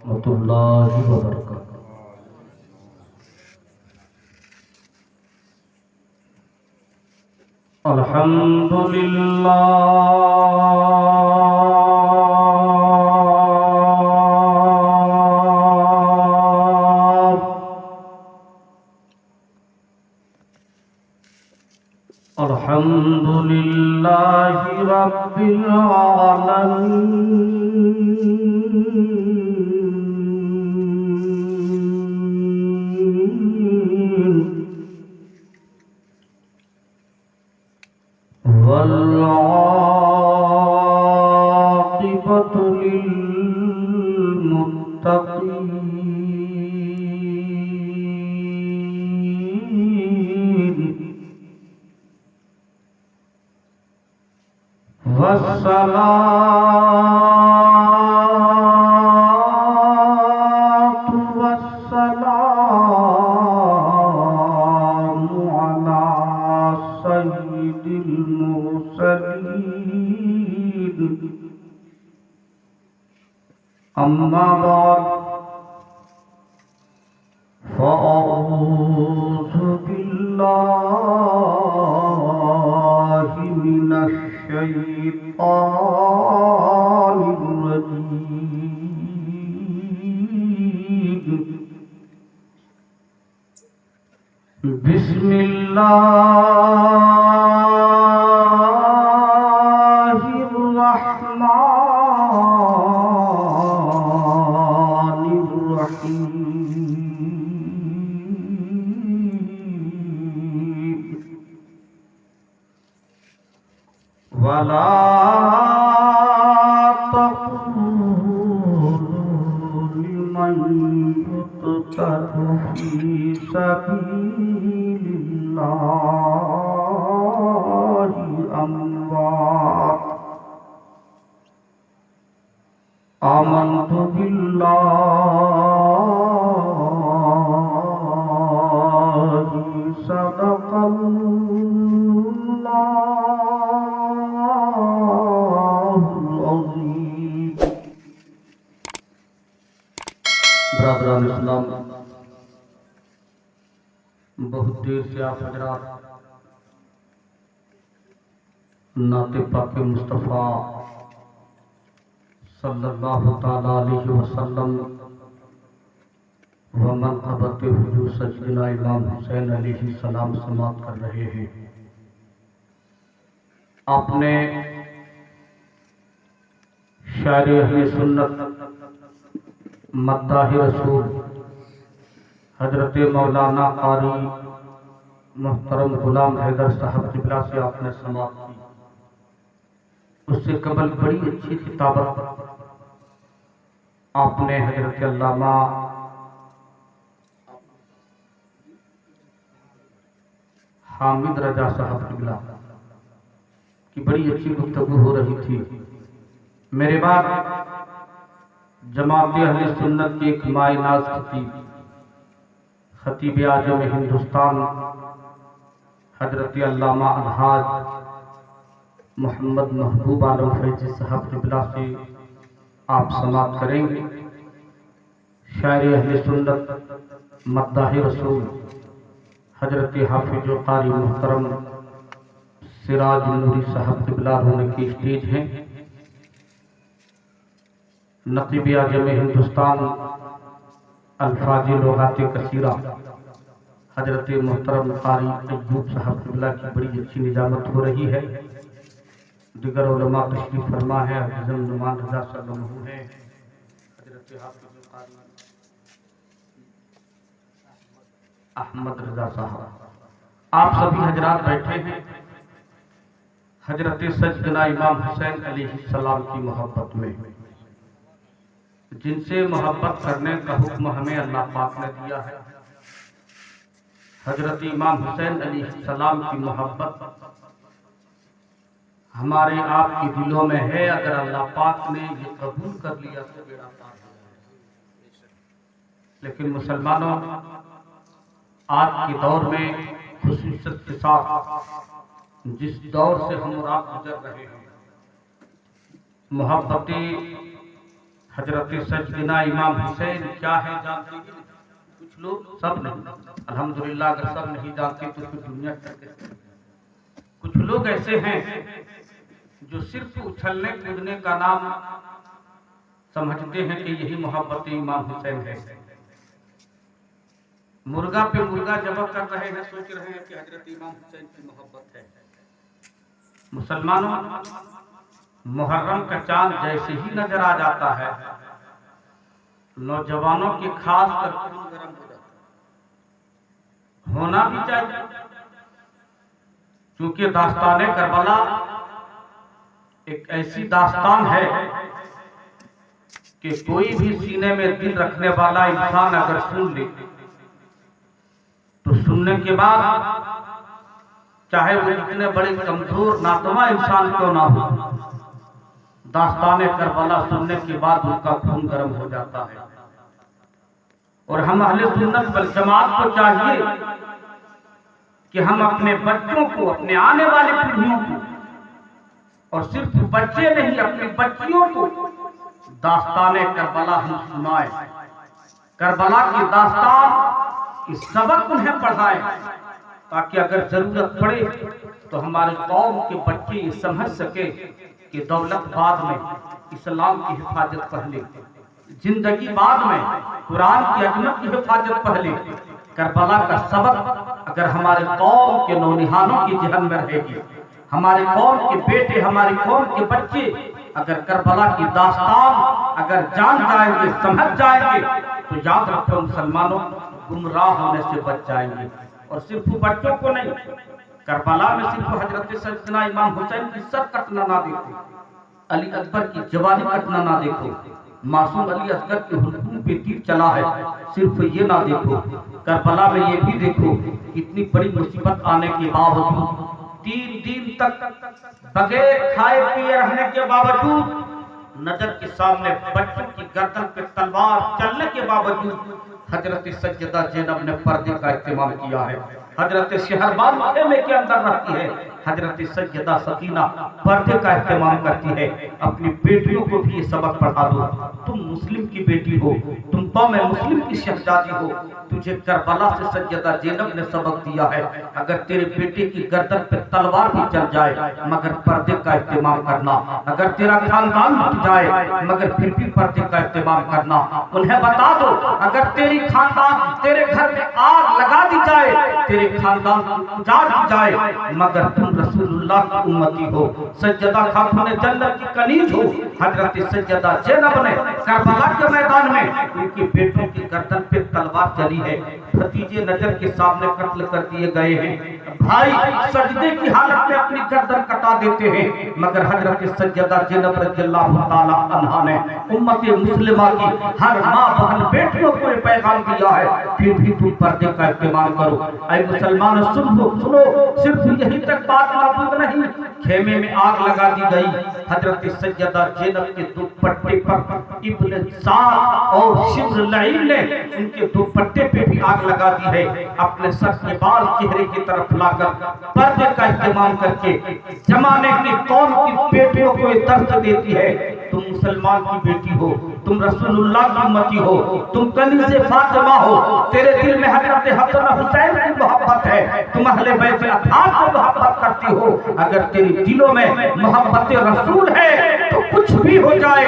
रहमतुल्लाहि व बरकातुहू। अल्हम्दुलिल्लाहि रब्बिल आलमीन वल आक़िबतु लिल मुत्तक़ीन वस्सलातु वस्सलामु अला सय्यिदिल मुरसलीन अम्मा बाद फ़अऊज़ु बिल्लाहि मिनश शैतानिर रजीम। बिस्मिल्लाहिर रहमानिर रहीम। वला तक़ूलू लिमन युक़तलु फ़ी सबीलिल्लाहि अम्वात। आमन्तु बिल्लाहि सदक़ल्लाहुल अज़ीम। ब्रदरान इस्लाम, बहुत देर से आप हजरात नाते पाक मुस्तफ़ा सल्लल्लाहु ताला अलैहि वसल्लम व मनक़बत हुजूर सय्यदना इमाम हुसैन अलैहि सलाम समात कर रहे हैं। आपने शायर अहले सुन्नत मद्दाहि रसूल हजरत मौलाना कारी मुहतरम गुलाम हैदर साहब क़िबला से आपने समात की। उससे कबल बड़ी अच्छी किताबत आपने हजरत अल्लामा हामिद रजा साहब क़िबला की बड़ी अच्छी गुफ्तगू हो रही थी। मेरे बाद जमात अहले सुन्नत के एक मायनाज खतीब आजम हिंदुस्तान हजरत अल्लामा अलहाज मोहम्मद महबूब आलम फैज़ी साहब क़िबला से आप समात करेंगे। शायर अहले सुन्नत मद्दाहि रसूल हजरत हाफिज कारी मुहतरम सिराज नूरी साहब क़िबला होने की स्टेज हैं। नक़ीब आजम हिंदुस्तान अल्फाज़ लुग़ात कसीरा हजरत मुहतरम कारी अय्यूब साहब क़िबला की बड़ी अच्छी निजामत हो रही है। दिगर उलमा तशरीफ़ फरमा है। अज़ीज़ नुमान रज़ा सल्लल्लाहु है। हजरत हाफिज कारी अहमद रज़ा साहब, आप सभी हजरात बैठे हैं हजरत सय्यदना इमाम हुसैन अलैहिस्सलाम की मोहब्बत में, जिनसे मोहब्बत करने का हुक्म हमें अल्लाह पाक ने दिया है। हजरत इमाम हुसैन अलैहिस्सलाम की मोहब्बत हमारे आपके दिलों में है। अगर अल्लाह पाक ने ये कबूल कर लिया तो बेड़ा पार हो। लेकिन मुसलमानों, आज के दौर में खुसूसियत के साथ जिस दौर से हम और आप गुजर रहे हैं, मोहब्बतें हजरत सैयदना इमाम हुसैन क्या है जानते हैं? कुछ लोग, सब नहीं, अल्हम्दुलिल्लाह अगर सब नहीं जानते तो फिर दुनिया करके। कुछ लोग ऐसे हैं जो सिर्फ उछलने कूदने का नाम समझते हैं कि यही मोहब्बत इमाम हुसैन है। मुर्गा पे मुर्गा जबक कर रहे हैं, सोच रहे हैं कि हजरत इमाम हुसैन की मोहब्बत है। मुसलमानों, मुहर्रम का चांद जैसे ही नजर आ जाता है, नौजवानों की खास कर खून गर्म हो जाता है। होना भी चाहिए, क्योंकि दास्ताने करबला एक ऐसी दास्तान है कि कोई भी सीने में दिल रखने वाला इंसान अगर सुन ले तो सुनने के बाद चाहे वो जितने बड़े कमजोर नातवा इंसान क्यों ना हो, दास्ताने करबला सुनने के बाद उनका खून गर्म हो जाता है। और हम अहले सुन्नत वल जमात को चाहिए कि हम अपने बच्चों को, अपने आने वाली पीढ़ियों को, और सिर्फ बच्चे नहीं अपनी बच्चियों को दास्ताने करबला हम सुनाएं। करबला की दास्तान इस सबक उन्हें पढ़ाएं, ताकि अगर जरूरत पड़े तो हमारे कौम के बच्चे ये समझ सके कि दौलत बाद में, इस्लाम की हिफाजत पहले, जिंदगी बाद में, कुरान की अजमत की हिफाजत पहले। करबला का सबक अगर हमारे कौम के नौनिहालों की जहन में रहेगी, हमारे कौम के बेटे, हमारी कौम के बच्चे अगर करबला की दास्तान अगर जान जाएंगे, समझ जाएंगे, तो याद रखो मुसलमानों, गुमराह होने से बच जाएंगे। और सिर्फ बच्चों को नहीं, करबला में सिर्फ हजरत सैयदना इमाम हुसैन की सर कटना ना देखो, अली अकबर की जवानी कटना ना देखो, मासूम अली असगर के हुल्कुम पे तीर चला है, सिर्फ ये ना देखो, करबला में ये भी देखो इतनी बड़ी मुसीबत आने के बावजूद 3 दिन तक बगैर खाए पिए रहने के बावजूद, नजर के सामने बच्चों की गर्दन पे तलवार चलने के बावजूद हजरत सैयदा ज़ैनब ने पर्दे का इस्तेमाल किया है। हजरत शहरबान खेमे के अंदर रहती है, हजरत सैयदा सकीना पर्दे का इस्तेमाल करती है। अपनी बेटियों को भी ये सबक पढ़ा दो। तुम मुस्लिम की बेटी हो, तुम कौम मुस्लिम की शहजादी हो, तुझे करबला से सैयदा ज़ैनब ने सबक दिया है। अगर तेरे बेटे की गर्दन पे तलवार भी चल जाए मगर पर्दे का इस्तेमाल करना, अगर तेरा खानदान लुट जाए मगर फिर भी पर्दे का इस्तेमाल करना। उन्हें बता दो, अगर तेरी खानदान, तेरे घर में आग लगा दी जाए, तेरे खानदान को उजाड़ दी जाए, मगर तुम रसूलुल्लाह की उम्मती हो, सैयदा खातून जन्नत की कनीज हो। हजरत सैयदा ज़ैनब ने करबला के मैदान में उनकी बेटों की गर्दन पे तलवार चली है, भतीजे नजर के सामने कत्ल कर दिए गए हैं, भाई सजदे की हालत में अपनी गर्दन कटा देते हैं, मगर हजरत सैयदा ज़ैनब रज़ियल्लाहु ताला अन्हा ने उम्मत मुस्लिमा की हर माँ बहन बेटियों को ये पैगाम दिया है, फिर भी तुम पर्दे का इस्तेमाल करो। ऐ मुसलमान सुनो, सिर्फ यही तक बात महफूज नहीं, खेमे में आग लगा दी गई। हजरत सैयदा ज़ैनब के दुपट्टे पर इब्न साद और शिब्र लईल ने उनके दुपट्टे पे भी आग लगा दी है। अपने सर के बाल चेहरे की तरफ लाकर पर्दे का इस्तेमाल करके जमाने की कौम की बेटियों को दर्द देती है। तुम मुसलमान की बेटी हो, तुम रसूलुल्लाह की उम्मती हो, तुम कनीज़े फातिमा हो, तेरे दिल में हजरत हसन हुसैन की मोहब्बत है, तुम अहले बैत अत्हार से मोहब्बत करती हो। अगर तेरे दिलों में मोहब्बत रसूल है तो कुछ भी हो जाए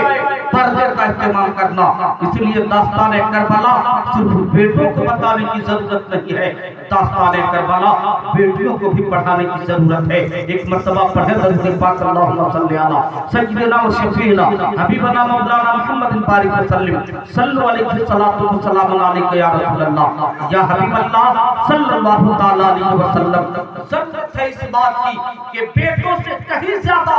पर्दे का इस्तेमाल करना। इसलिए दास्ताने करबला सिर्फ बेटों को बताने की जरूरत नहीं है, दास्ताने करबला बेटियों को भी पढ़ाने की जरूरत है। एक मर्तबा पढ़े दरूद पाक अल्लाहुम्मा सल्ली अला सय्यिदिना व शफीना हबीबना मौलाना मुहम्मद बारिक वसल्लम सल्लल्लाहु अलैहि सलातु व सलाम अलैका या रसूल अल्लाह या हबीब अल्लाह सल्लल्लाहु ताला अलैहि वसल्लम। जरूरत है इस बात की कि बेटों से कहीं ज्यादा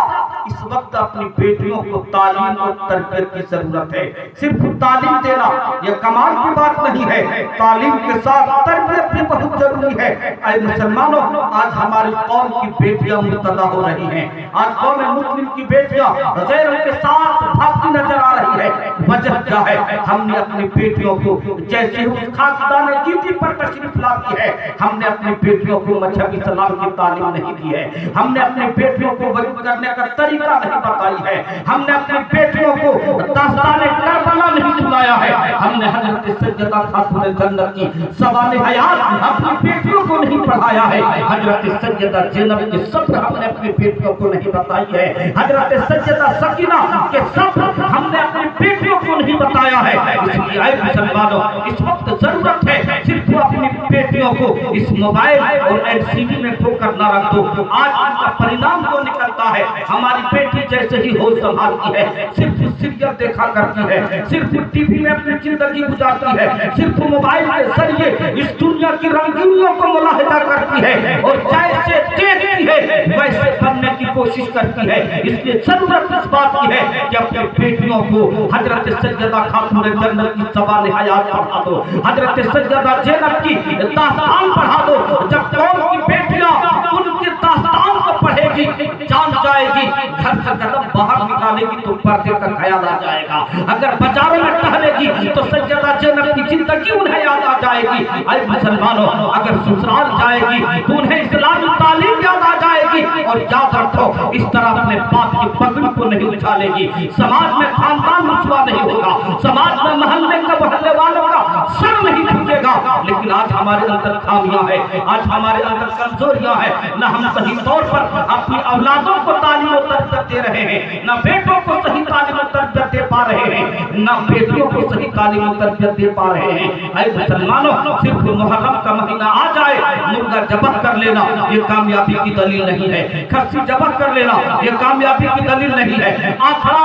इस वक्त अपनी बेटियों को तालीम और तरबियत की जरूरत है। सिर्फ तालीम देना यह कमाल की बात नहीं है, तालीम के साथ तरबियत भी बहुत जरूरी है। ऐ मुसलमानों, आज हमारी कौम की बेटियां मुर्तदा हो रही हैं, आज कौम मुस्लिम की बेटियां गैरों के साथ भागती नजर आ रही है। वजह क्या है? हमने अपनी बेटियों को जैसे उस खाकदाने कीर्ति पर तशरीफ लाती है, हमने अपनी बेटियों को मजहब इस्लाम की तालीम नहीं दी है, हमने अपनी बेटियों को वजूद करने का तरीका नहीं बताई है, हमने अपनी बेटियों को दास्तान करबला नहीं सुनाया है, हमने हजरत सैयदा खातून जन्नत की सवाल हयात अपनी बेटियों को नहीं पढ़ाया है, हजरत सैयदा ज़ैनब के सब्र हमने अपनी बेटियों को नहीं बताई है, हजरत सैयदा सकीना के सब्र हमने अपनी बेटियों को नहीं बताया है। इसलिए आए मुसलमानों, इस वक्त जरूरत है सिर्फ अपनी बेटियों को इस मोबाइल और एलसीडी में ठोकर न रख दो। आज उनका परिणाम तो निकलता है, हमारी बेटी जैसे ही होश संभालती है सिर्फ सीरियल देखा करती है, सिर्फ टीवी में अपनी जिंदगी गुजारती है, सिर्फ मोबाइल के जरिए इस दुनिया की रंगीनियों को मुलाहिजा करती है और जैसे देखती है वैसे बनने की कोशिश करती है। इसलिए जरूरत इस बात की है कि अपनी बेटियों को हजरत सैयदा खातून जन्नत की सवाल हयात पढ़ा दो, हजरत सैयदा ज़ैनब की दास्तान पढ़ा दो। जब कौम की बेटियां उनकी दास्तान को पढ़ेगी, जान जाएगी, घर से कदम बाहर निकालेगी तो पर्दे का ख्याल आ जाएगा, अगर बाजारों में टहलेगी तो सैयदा ज़ैनब की जिंदगी उन्हें याद आ जाएगी। अरे मुसलमानों, अगर ससुराल जाएगी तो उन्हें इस्लामी तालीम याद आ जाएगी। और याद रखो, इस तरह अपने बाप की पगड़ी को नहीं उछालेगी, समाज में खानदान रुसवा नहीं होगा, समाज में मोहल्ले वालों का सर नहीं झुकेगा। लेकिन आज हमारे अंदर खामियां है, आज हमारे अंदर कमजोरियां है, न हम सही तौर पर अपनी औलादों को तालीम और तरबियत दे रहे हैं, न बेटों को सही तालीम और तरबियत दे पा रहे हैं, न बेटियों को सही तालीम और तरबियत दे पा रहे हैं। ऐ मुसलमानों, सिर्फ मुहर्रम का महीना आ जाए मुर्गा ज़ब्ह कर लेना ये कामयाबी की दलील नहीं है, खस्सी ज़ब्ह कर लेना ये कामयाबी की दलील नहीं है, आखिरा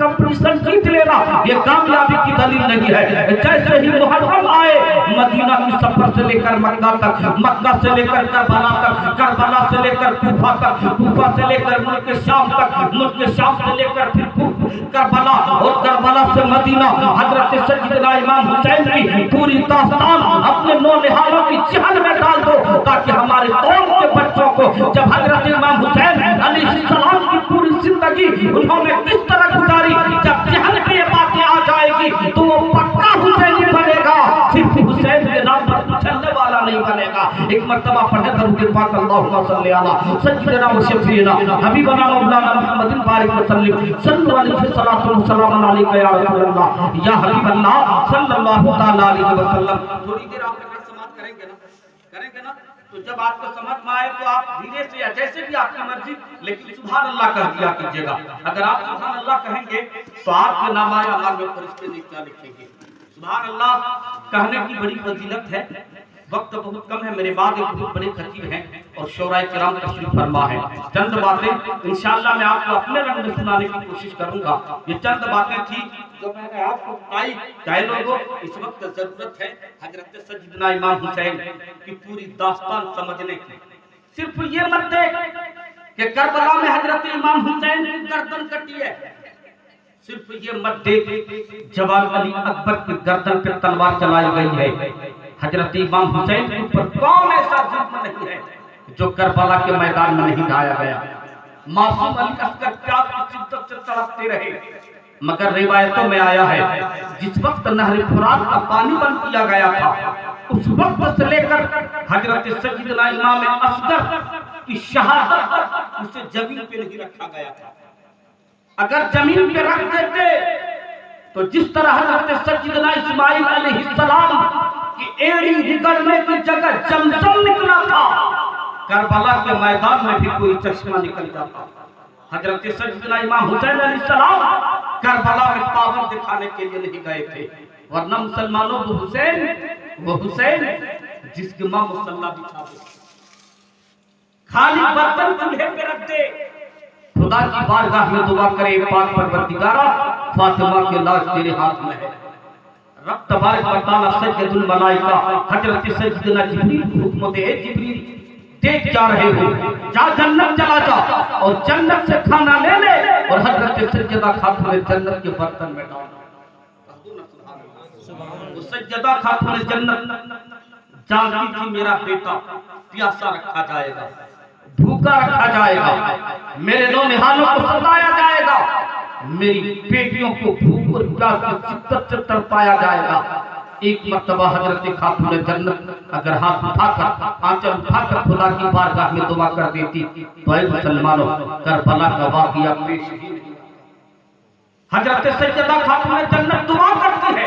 कंपटीशन जीत लेना ये कामयाबी की दलील नहीं है। जैसे ही मुहर्रम आए, मदीना की सफर से लेकर मक्का तक, मक्का से लेकर करबला तक, करबला से लेकर कूफा तक, कूफा से लेकर मुल्क शाम तक, मुल्क शाम से लेकर फिर करबला और करबला से मदीना, हजरत सैयदना इमाम हुसैन की पूरी दास्तान अपने नौनिहालों की चहल में डाल दो, ताकि हमारे कौम के बच्चों को जब हजरत इमाम हुसैन अलैहिस्सलाम की पूरी जिंदगी उन्होंने किस तरह गुजारी, जब चहल पे ये बातें आ जाएगी तो वो पक्का हुसैनी बनेगा, सिर्फ हुसैन के नाम पर चलने वाला नहीं बनेगा। एक मर्तबा पढ़े दरूद पाक अल्लाहुम्मा सल्ली अला सय्यिदना व शफीना हबीबना मौलाना मुहम्मदिन बारिक वसल्लम सल्लल्लाहु अलैहि वसल्लम अलैका या रसूल अल्लाह या हबीब अल्लाह सल्लल्लाहु तआला अलैहि वसल्लम। थोड़ी देर आप अगर समाप्त करेंगे ना तो जब आपको समझ में आए तो आप धीरे से या जैसे भी आपकी मर्जी, लेकिन सुभान अल्लाह कह दिया कीजिएगा। अगर आप सुभान अल्लाह कहेंगे तो आपके नामाए अल्लाह में फरिश्ते क्या लिखेंगे। सुभान अल्लाह कहने की बड़ी फजीलत है। वक्त बहुत कम है, मेरे बाद एक बहुत बड़े खतीब हैं और शौराए किराम तशरीफ फरमा है। चंद बातें इंशाअल्लाह मैं आपको अपने रंग में सुनाने की कोशिश करूंगा। ये चंद बातें थी जो मैंने आपको बताई। चाहे लोगों, इस वक्त जरूरत है हजरत सैयदना इमाम हुसैन की पूरी दास्तान समझने की। सिर्फ ये मत देख कि करबला में हजरत इमाम हुसैन की गर्दन कटी है, सिर्फ ये मत देख जवान अली अकबर की गर्दन पर तलवार चलाई गई है। हजरत इमाम हुसैन के ऊपर कौन ऐसा जुल्म नहीं है जो करबला के मैदान में नहीं ढाया गया। मासूम अली असगर प्यार की शिद्दत से तड़पते रहे, मगर रिवायतों में आया है जिस वक्त नहर फुरात का पानी बंद किया गया था, उस वक्त से लेकर हजरत सैयदना इमाम असगर की शहादत तक उसे जमीन पे नहीं रखा गया था। अगर जमीन पे रख देते तो जिस तरह हजरत सैयदना इस्माइल अलैहिस्सलाम की एड़ी निकलने की जगह जमजम निकला था, करबला के मैदान में भी कोई चश्मा निकल जाता। हजरत सैयदना इमाम हुसैन अलैहिस्सलाम करबला में पावर दिखाने के लिए नहीं गए थे, वरना मुसलमानों वो हुसैन जिसके मां मुसल्ला बिछा दे, खाली बर्तन चूल्हे पे रख दे, खुदा की बारगाह में दुआ करे, पाक परवरदिगारा फातिमा की लाश तेरे हाथ में है। रब तबारक व तआला सय्यदुल मलाइका हजरत सैयदना जिब्रील को हुक्म दे, जिब्रील देख जा रहे हो, जा जन्नत चला जा और जन्नत से खाना ले ले और हजरत सैयदा खातून जन्नत के बर्तन में डाल। वो सैयदा खातून जन्नत जानती थी मेरा बेटा प्यासा रखा जाएगा, भूखा रखा जाएगा, मेरे नौनिहालों को सताया जाएगा, मेरी बेटियों को भूख और प्यास की शिद्दत से तड़पाया जाएगा। एक मर्तबा हजरत खातून जन्नत अगर हाथ उठाकर आंचल उठाकर खुदा की बारगाह में दुआ कर देती तो ऐ मुसलमानों करबला का वाक़या पेश ही नहीं। हजरत सैयदा खातून जन्नत दुआ करती है,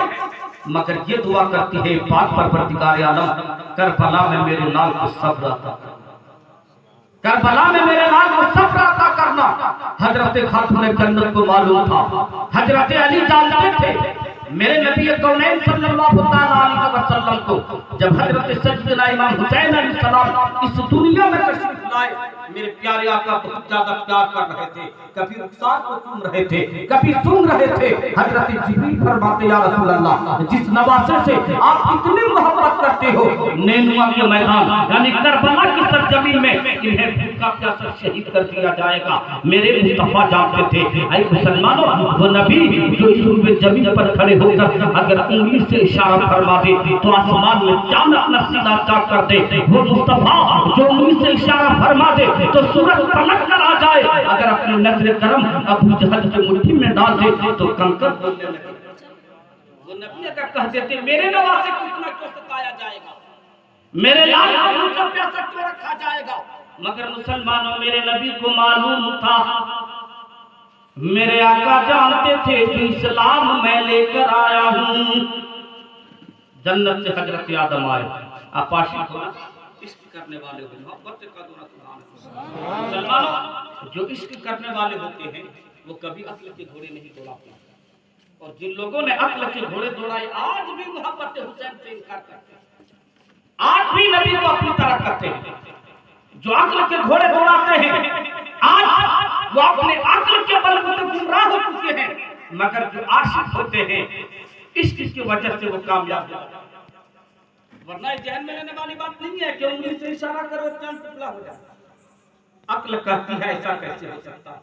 मगर ये दुआ करती है पाक परवरदिगार आलम करबला में मेरे लाल को सब्र अता करना, करबला में मेरे लाल को सब्र अता करना। हजरत खातून जन्नत को मालूम था, हजरत अली जानते थे मेरे नबी कौनैन सल्लल्लाहु अलैहि वसल्लम को जब हजरत सैयदना इमाम हुसैन अलैहिस्सलाम इस दुनिया में तशरीफ लाए, मेरे प्यारे आका बहुत ज्यादा प्यार कर रहे थे, कभी रुखसार को चूम रहे थे, कभी सूंघ रहे थे। हजरत जिब्रील फरमाते या रसूल अल्लाह, जिस नवासे से आप इतनी मोहब्बत करते हो, नैनुआ के मैदान यानी करबला की सरजमीन में इन्हें भूखा प्यासा शहीद कर दिया जाएगा। मेरे मुस्तफा जानते थे ऐ मुसलमानों, वो नबी जो इस रूबे जमीन पर खड़े होकर अगर उंगली से इशारा फरमा दे तो आसमान में चांद अपना सीना चाक कर दे, वो मुस्तफा जो उंगली से इशारा फरमा दे तो सूरज पलट कर आ जाए, अगर अपने नजर करम अबू जहल की मुट्ठी में डाल दे तो कंकर बोलने लगे। वो नबी अगर कह देते मेरे नवासे को इतना क्यों सताया जाएगा, मेरे लाल को इतना प्यासा क्यों रखा जाएगा, मगर मुसलमानों मेरे नबी को मालूम था, मेरे आका जानते थे कि इस्लाम मैं लेकर आया हूँ। जन्नत से हजरत आदम आए, आप आशिक हो, इश्क करने वाले हो, मोहब्बत से कह दो ना सुभान अल्लाह। मुसलमानों जो इश्क करने वाले होते हैं वो कभी अक्ल के घोड़े नहीं दौड़ाते, और जिन लोगों ने अक्ल के घोड़े दौड़ाए आज भी मोहब्बत हुसैन से इनकार करते हैं, आज भी नबी को अपनी तरह करते हैं। जो अक्ल के घोड़े दौड़ाते हैं आज वो अपने अक्ल के बल पर गुमराह हो चुके हैं, मगर जो आशिक होते हैं इश्क की वजह से वो कामयाब होते हैं। वरना जहन में लेने वाली बात नहीं है कि उंगली से इशारा करो चांद टुकड़ा हो जाए। अक्ल कहती है ऐसा कैसे हो सकता है,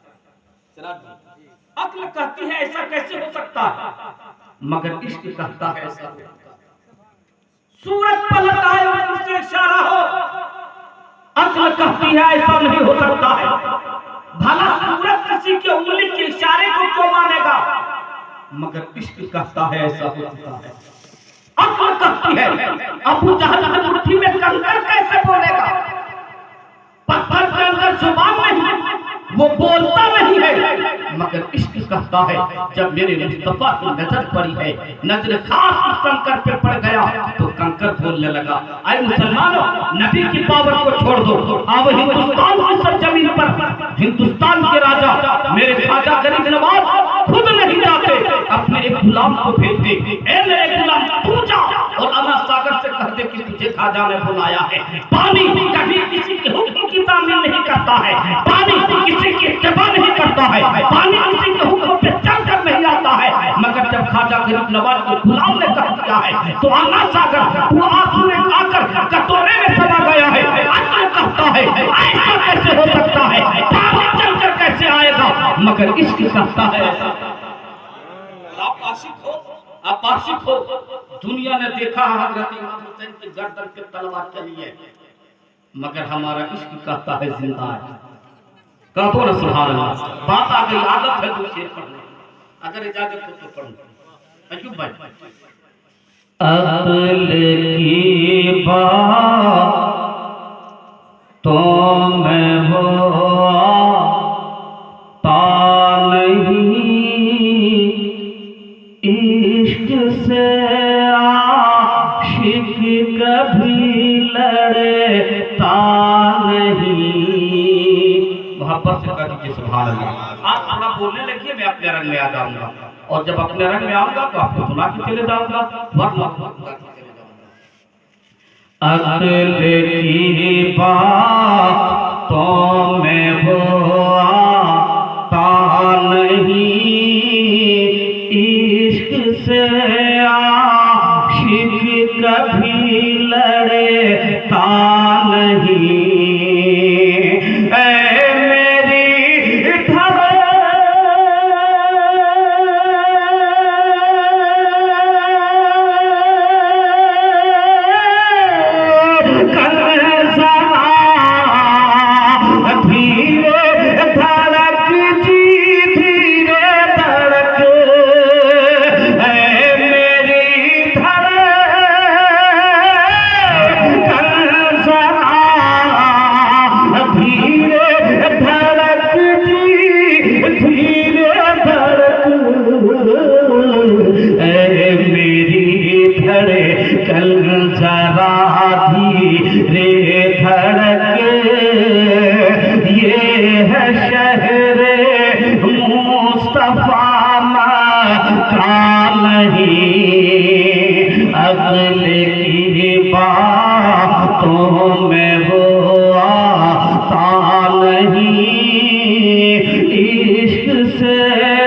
अक्ल कहती है ऐसा कैसे हो सकता है, मगर इश्क कहता है ऐसा हो सकता है। सूरज पलट आए और उससे इशारा हो, अक्ल कहती है ऐसा नहीं हो सकता है। भला सूरज किसी के उंगली के इशारे को क्यों मानेगा, मगर इश्क कहता है ऐसा हो सकता है। अक्ल कहती है अबू जहल की मुट्ठी में कंकर कैसे बोलेगा, पत्थर के अंदर जुबान नहीं, वो बोलता नहीं है, मगर इश्क कहता है जब मेरे मुस्तफा की नजर पड़ी है, नजर खास उस कंकर पे पड़ गया तो कंकर बोलने लगा। ऐ मुसलमानों नबी की पावर को छोड़ दो, अब हिंदुस्तान की सरजमीन पर हिंदुस्तान के राजा मेरे ख्वाजा गरीब नवाज खुद नहीं जाते, अपने एक गुलाम को भेजते, ए मेरे गुलाम तू जा और अना सागर से कह दे कि तुझे ख्वाजा ने बुलाया है। पानी कभी किसी के हुक्म की तामील नहीं करता है, पानी किसी की इत्तेबा नहीं करता है, पानी किसी के हुक्म पे चलकर नहीं आता है, मगर जब ख्वाजा गरीब नवाज को गुलाम ने कह दिया है तो आना सागर वो आकर कटोरे में समा गया है। अक्ल कहता है ऐसा कैसे हो सकता है, पानी चलकर कैसे आएगा, मगर इश्क कहता है ऐसा। आप आशिक हो, आप आशिक हो, दुनिया ने देखा हजरत इमाम हुसैन की गर्दन पे तलवार चली है, मगर हमारा इश्क कहता है जिंदा है। कह दो ना सुभान अल्लाह। बात आ गई, आदत है तो शेर पढ़ने, अगर इजाजत हो तो पढ़ो। अयूब भाई अक्ल की बात तो मैं हो ता नहीं, इश्क से आशिक कभी लड़ता नहीं। मोहब्बत से कर दीजिए सुभान अल्लाह। आप थोड़ा बोलने लगिए, मैं अपने रंग में आ जाऊंगा, और जब अपने रंग में आऊंगा तो आपको सुना के चले जाऊंगा, वरना अक्ल की बातों में वो आता नहीं, इश्क से आशिक कभी लड़ता नहीं। धीरे धड़क जी धीरे कल जरा धीरे धड़के, ये है शहरे मुस्तफा का नहीं, अगले की बातों में वो आता नहीं, इश्क से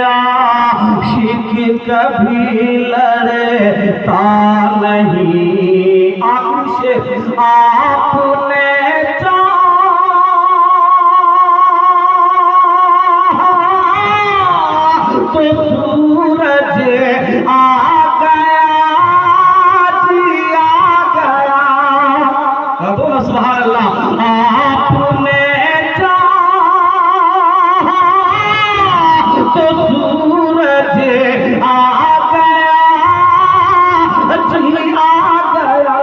आशिक कभी लड़ता नहीं। आपसे आपने तो सूरज आ गया, बोलो सुभान अल्लाह। आपने चाहा तो सूरज आ गया, जी आ गया।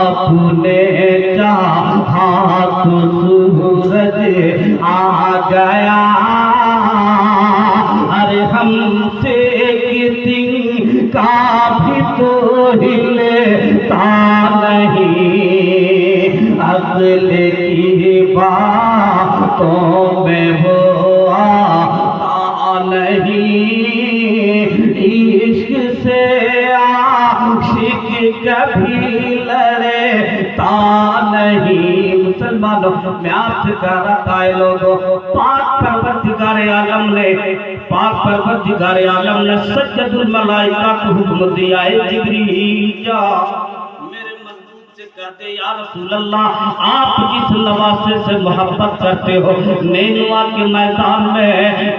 आपने चाहा तो सूरज आ गया। अरे हमसे कितनी का भी तो हिलता नहीं, अगले की बातों में वो आता नहीं, इश्क से आशिक कभी लड़ता नहीं। मुसलमानों, मैं आपसे कह रहा था लोगों, पाक परवरदिगार आलम ने सज्जदुल मलाइका को हुक्म दिया है, जिब्रील जा मेरे महबूब से कहते या रसूल अल्लाह, आप जिस नवासे से मोहब्बत करते हो, नैनुआ के मैदान में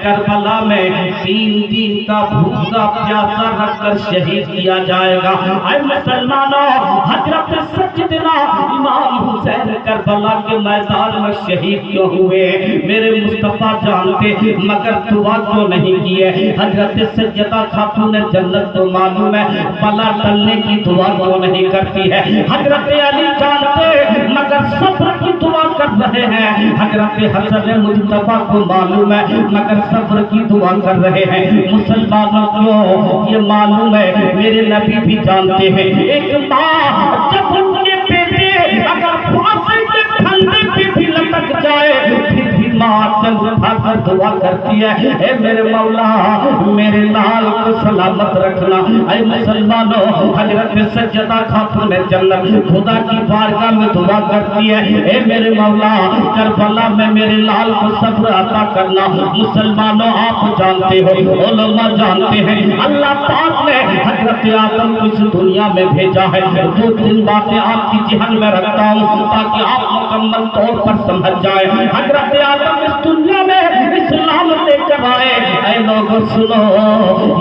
करबला में 3 दिन का भूखा प्यासा रखकर शहीद किया जाएगा। ऐ मुसलमानों, हजरत सज्जदना इमाम हुसैन करबला के मैदान में शहीद क्यों हुए? मेरे मुस्तफा जानते, मगर दुआ क्यों नहीं की है? हजरत सज्जदा खातून जन्नत को मालूम है, बला टलने की दुआ क्यों नहीं करती है? हजरत अली जानते, मगर सब्र की दुआ कर रहे हैं। हजरत हसन मुज्तबा को मालूम है, मगर सब्र की दुआ कर रहे हैं। मुसलमानों को ये मालूम है, मेरे नबी भी जानते हैं, एक माँ जब उनके बेटे अगर फांसी के फंदे पे भी लटक जाए, फिर भी माँ चल उठाकर दुआ करती है, ए मेरे मौला मेरे लाल को सलामत रखना। ऐ मुसलमानों, हजरत सज्जदा खातून जन्नत खुदा की बारगाह में दुआ करती है, ए मेरे मौला करबला में मेरे लाल को सब्र अता करना। मुसलमानों, आप जानते हो, उलमा जानते हैं, अल्लाह पाक ने हजरत आदम को इस दुनिया में भेजा है। 2-3 बातें आपकी जहन में रखता हूँ ताकि आप मुकम्मल तौर पर समझ जाए। हजरत आदम इस दुनिया में इस्लाम लेकर आए। ऐ लोगों सुनो,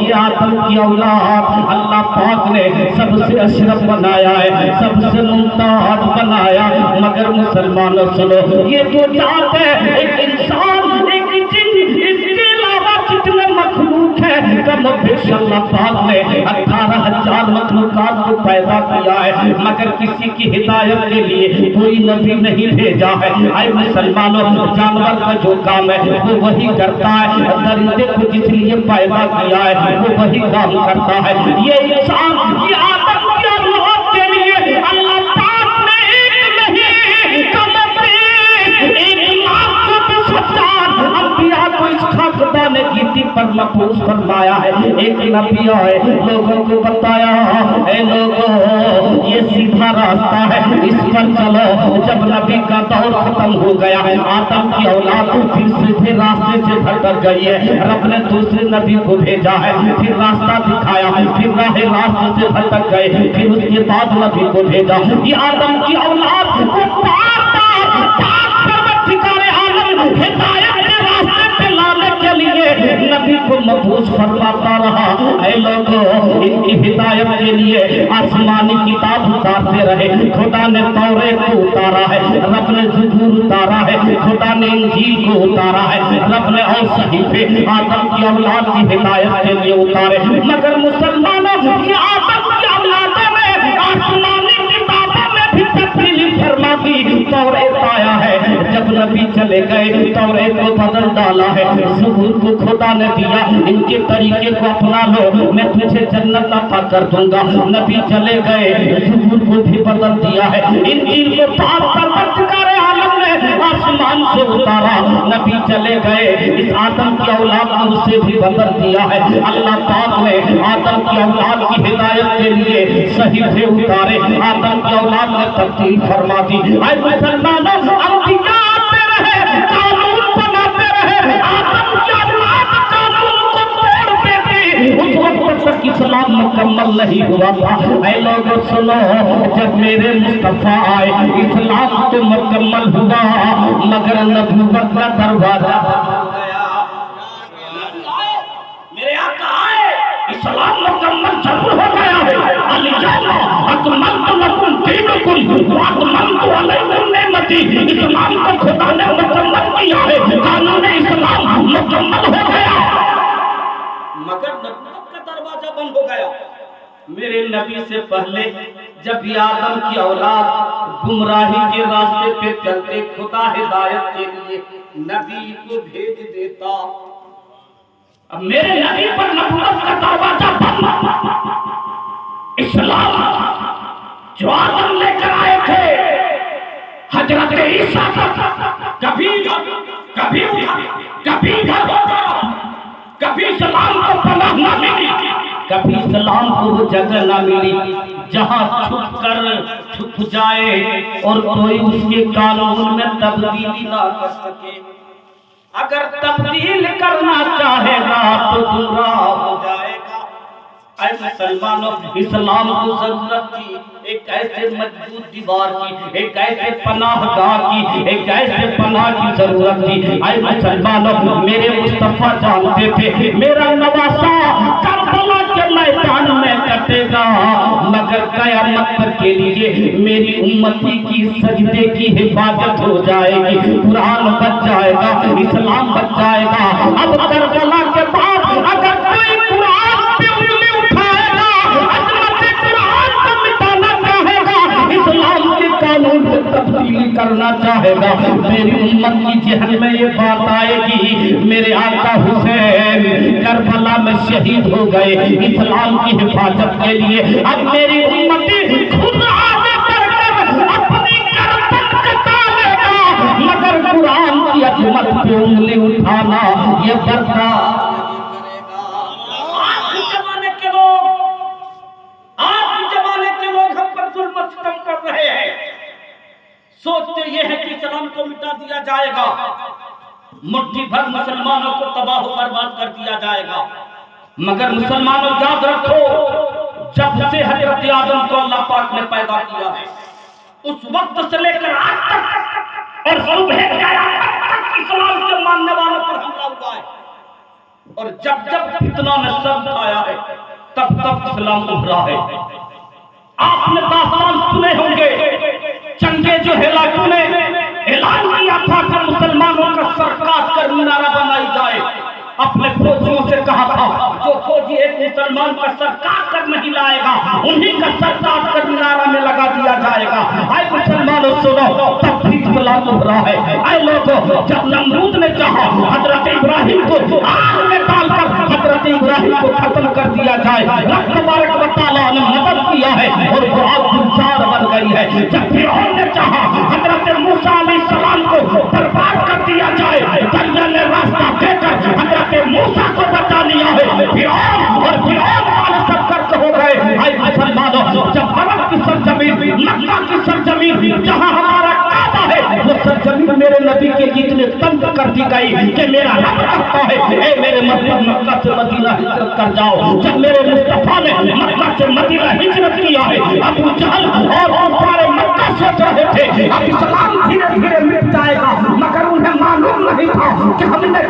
ये आदम की औलाद अल्लाह पाक ने सबसे अशरफ बनाया है, सबसे मुमताज बनाया। मगर मुसलमानों सुनो, ये जो जात है, एक इंसान, एक जिन, इसके अलावा जितने मखलूक है, कम बेश अल्लाह पाक ने 18,000 मखलूकात को पैदा किया है, मगर किसी की हिदायत के लिए कोई नबी नहीं भेजा है। ऐ मुसलमानों, जानवर का जो काम है वो वही करता है, दरिंदे को जिस लिए पैदा किया है वो वही काम करता है। ये इंसान, ये आदम की औलाद के लिए अल्लाह पाक ने एक नहीं, कम एक लाख को सच्चार अंबिया को इस खाकदाने की पर महफूज फरमाया है। एक नबी आए, लोगों को बताया, ऐ लोगों ये सीधा रास्ता है, इस पर चलो। जब नबी का दौर खत्म हो गया, आदम की औलाद फिर सीधे रास्ते से भटक गई है। रब ने दूसरे नबी को भेजा है, फिर रास्ता दिखाया, फिर रास्ते से भटक गए, फिर उसके बाद नबी को भेजा। ये आदम की औलाद को हिदायत के रास्ते पे लाने के लिए नबी को महफूज फरमाता रहा। ऐ लोगों, इनकी हिदायत के लिए आसमानी किताब उतारते रहे। खुदा ने तौरेत को उतारा है, रब ने ज़बूर उतारा है, खुदा ने इंजील को उतारा है, रब ने और सहीफे आदम की औलाद की हिदायत के लिए उतारे। मगर मुसलमानों, ये आदम की औलादों में आसमानी किताबों में भी तब्दीली फरमा दी। तौरेत आया है, जब नबी चले चले गए, तौरात को बदल डाला है, ज़बूर को खुदा ने दिया, इनके तरीके को अपना लो, मैं तुझे जन्नत अता कर दूंगा। नबी चले गए, ज़बूर को भी बदल दिया है, इंजील को परवरदिगार आलम ने आसमान से उतारा। नबी चले गए, इस आदम की औलाद को उससे भी बदल दिया है। अल्लाह पाक ने आदम की औलाद की हिदायत के लिए सहीफे उतारे, आदम की औलाद ने तब्दील फरमा दी। ऐ मुसलमानों, अंबिया आते रहे, कानून बनाते रहे, आदम की औलाद कानून को तोड़ते थे, उस वक्त तक इस्लाम मुकम्मल नहीं हुआ था। ऐ लोगों सुनो, जब मेरे मुस्तफा आए इस्लाम तो मुकम्मल हुआ, मगर नबूवत का दरवाजा मेरे आका आए, इस्लाम मुकम्मल जरूर हो गया है। अल-यौमा अकमलतु लकुम दीनकुम व अतममतु अलैकुम निअमती, इस्लाम को खुदा ने मुकम्मल किया है, कानून इस्लाम मुकम्मल हो गया, मगर नबूवत का दरवाजा बंद हो गया। मेरे नबी से पहले जब ये आदम की औलाद गुमराही के रास्ते पे चलते, खुदा हिदायत के लिए नबी को भेज देता। अब मेरे नबी पर नबूवत का दरवाजा बंद। इस्लाम जो आदम लेकर आए थे, हजरत ईसा कभी कभी कभी कभी इस्लाम को पनाह न मिली, कभी इस्लाम को वो जगह न मिली जहाँ छुप जाए और कोई उसके कानून में तब्दीली ना कर सके। अगर तब्दील करना चाहेगा तो गुमराह हो जाएगा। ऐ मुसलमानों, इस्लाम को जरूरत थी एक ऐसे मजबूत दीवार की, एक ऐसे पनाहगाह की, एक ऐसे पनाह की जरूरत थी। ऐ मुसलमानों, मेरे मुस्तफा जानते थे मेरा नवासा करबला के मैदान में कटेगा, मगर कयामत तक के लिए मेरी उम्मती की सजदे की हिफाजत हो जाएगी, कुरान बच जाएगा, इस्लाम बच जाएगा। अब करबला के बाद अगर कोई कुरान पे उंगली उठाएगा, अजमत कुरान को मिटाना चाहेगा, इस्लाम के कानून को तब्दीली करना चाहेगा, मेरी उम्मत की जहन में ये बात आएगी, मेरे आका हुसैन करबला में शहीद हो गए इस्लाम की हिफाजत के लिए। अब मेरी उम्मती खुद आगे बढ़कर अपनी गर्दन कटा लेगा, मगर कुरान की अजमत पे उंगली उठाना ये बर्दाश्त कर रहे हैं। सोचते ये है कि इस्लाम को मिटा दिया जाएगा, मुट्ठी भर मुसलमानों को तबाह बर्बाद कर दिया जाएगा, मगर मुसलमानों याद रखो, जब से हजरत आदम को अल्लाह पाक ने पैदा किया है, उस वक्त से लेकर आज तक और सुबह क़यामत तक इस्लाम के मानने वालों पर हमला हुआ है। और जब जब फितना ने सब आया है, तब तब इस्लाम उभरा है। आपने दास्तान सुने होंगे, चंगे जो हेलाकू ने ऐलान किया था कि मुसलमानों का सर काट कर मीनारा बनाई जाए। अपने फौजियों से कहा था, जो फौजी एक मुसलमान का सर काट कर नहीं लाएगा, उन्हीं का सर काट कर मीनारा में लगा दिया जाएगा। आए मुसलमानों सुनो, तब भी इस्लाम उभरा है। आए लोगों, जब नमरूद ने चाहा हजरत इब्राहिम को आग में डालकर हजरत इब्राहिम को खत्म कर दिया जाए, रब तबारक व तआला ने मदद किया है और वो आग गुलजार बन गई है। जब फिरौन ने चाहा हजरत मूसा अलैहिस्सलाम को बर्बाद कर दिया जाए, दरिया ने रास्ता देकर हजरत मूसा को बचा लिया है। फिरौन वाले सब कर्क हो गए। आए मुसलमानों, जब अरब की सरजमीन, मक्का की सरजमीन, जहां हमारा काबा है, वो सरजमीन मेरे नबी के लिए इतने तंग कर दी गई कि मेरा रब कहता है, ए मेरे महबूब मक्का से मदीना हिजरत कर जाओ। जब मेरे मुस्तफा ने मक्का से मदीना हिजरत किया है, अबू जहल और सारे मक्का सोच रहे थे अब इस्लाम धीरे धीरे मिट जाएगा, मगर उन्हें मालूम नहीं था कि हमने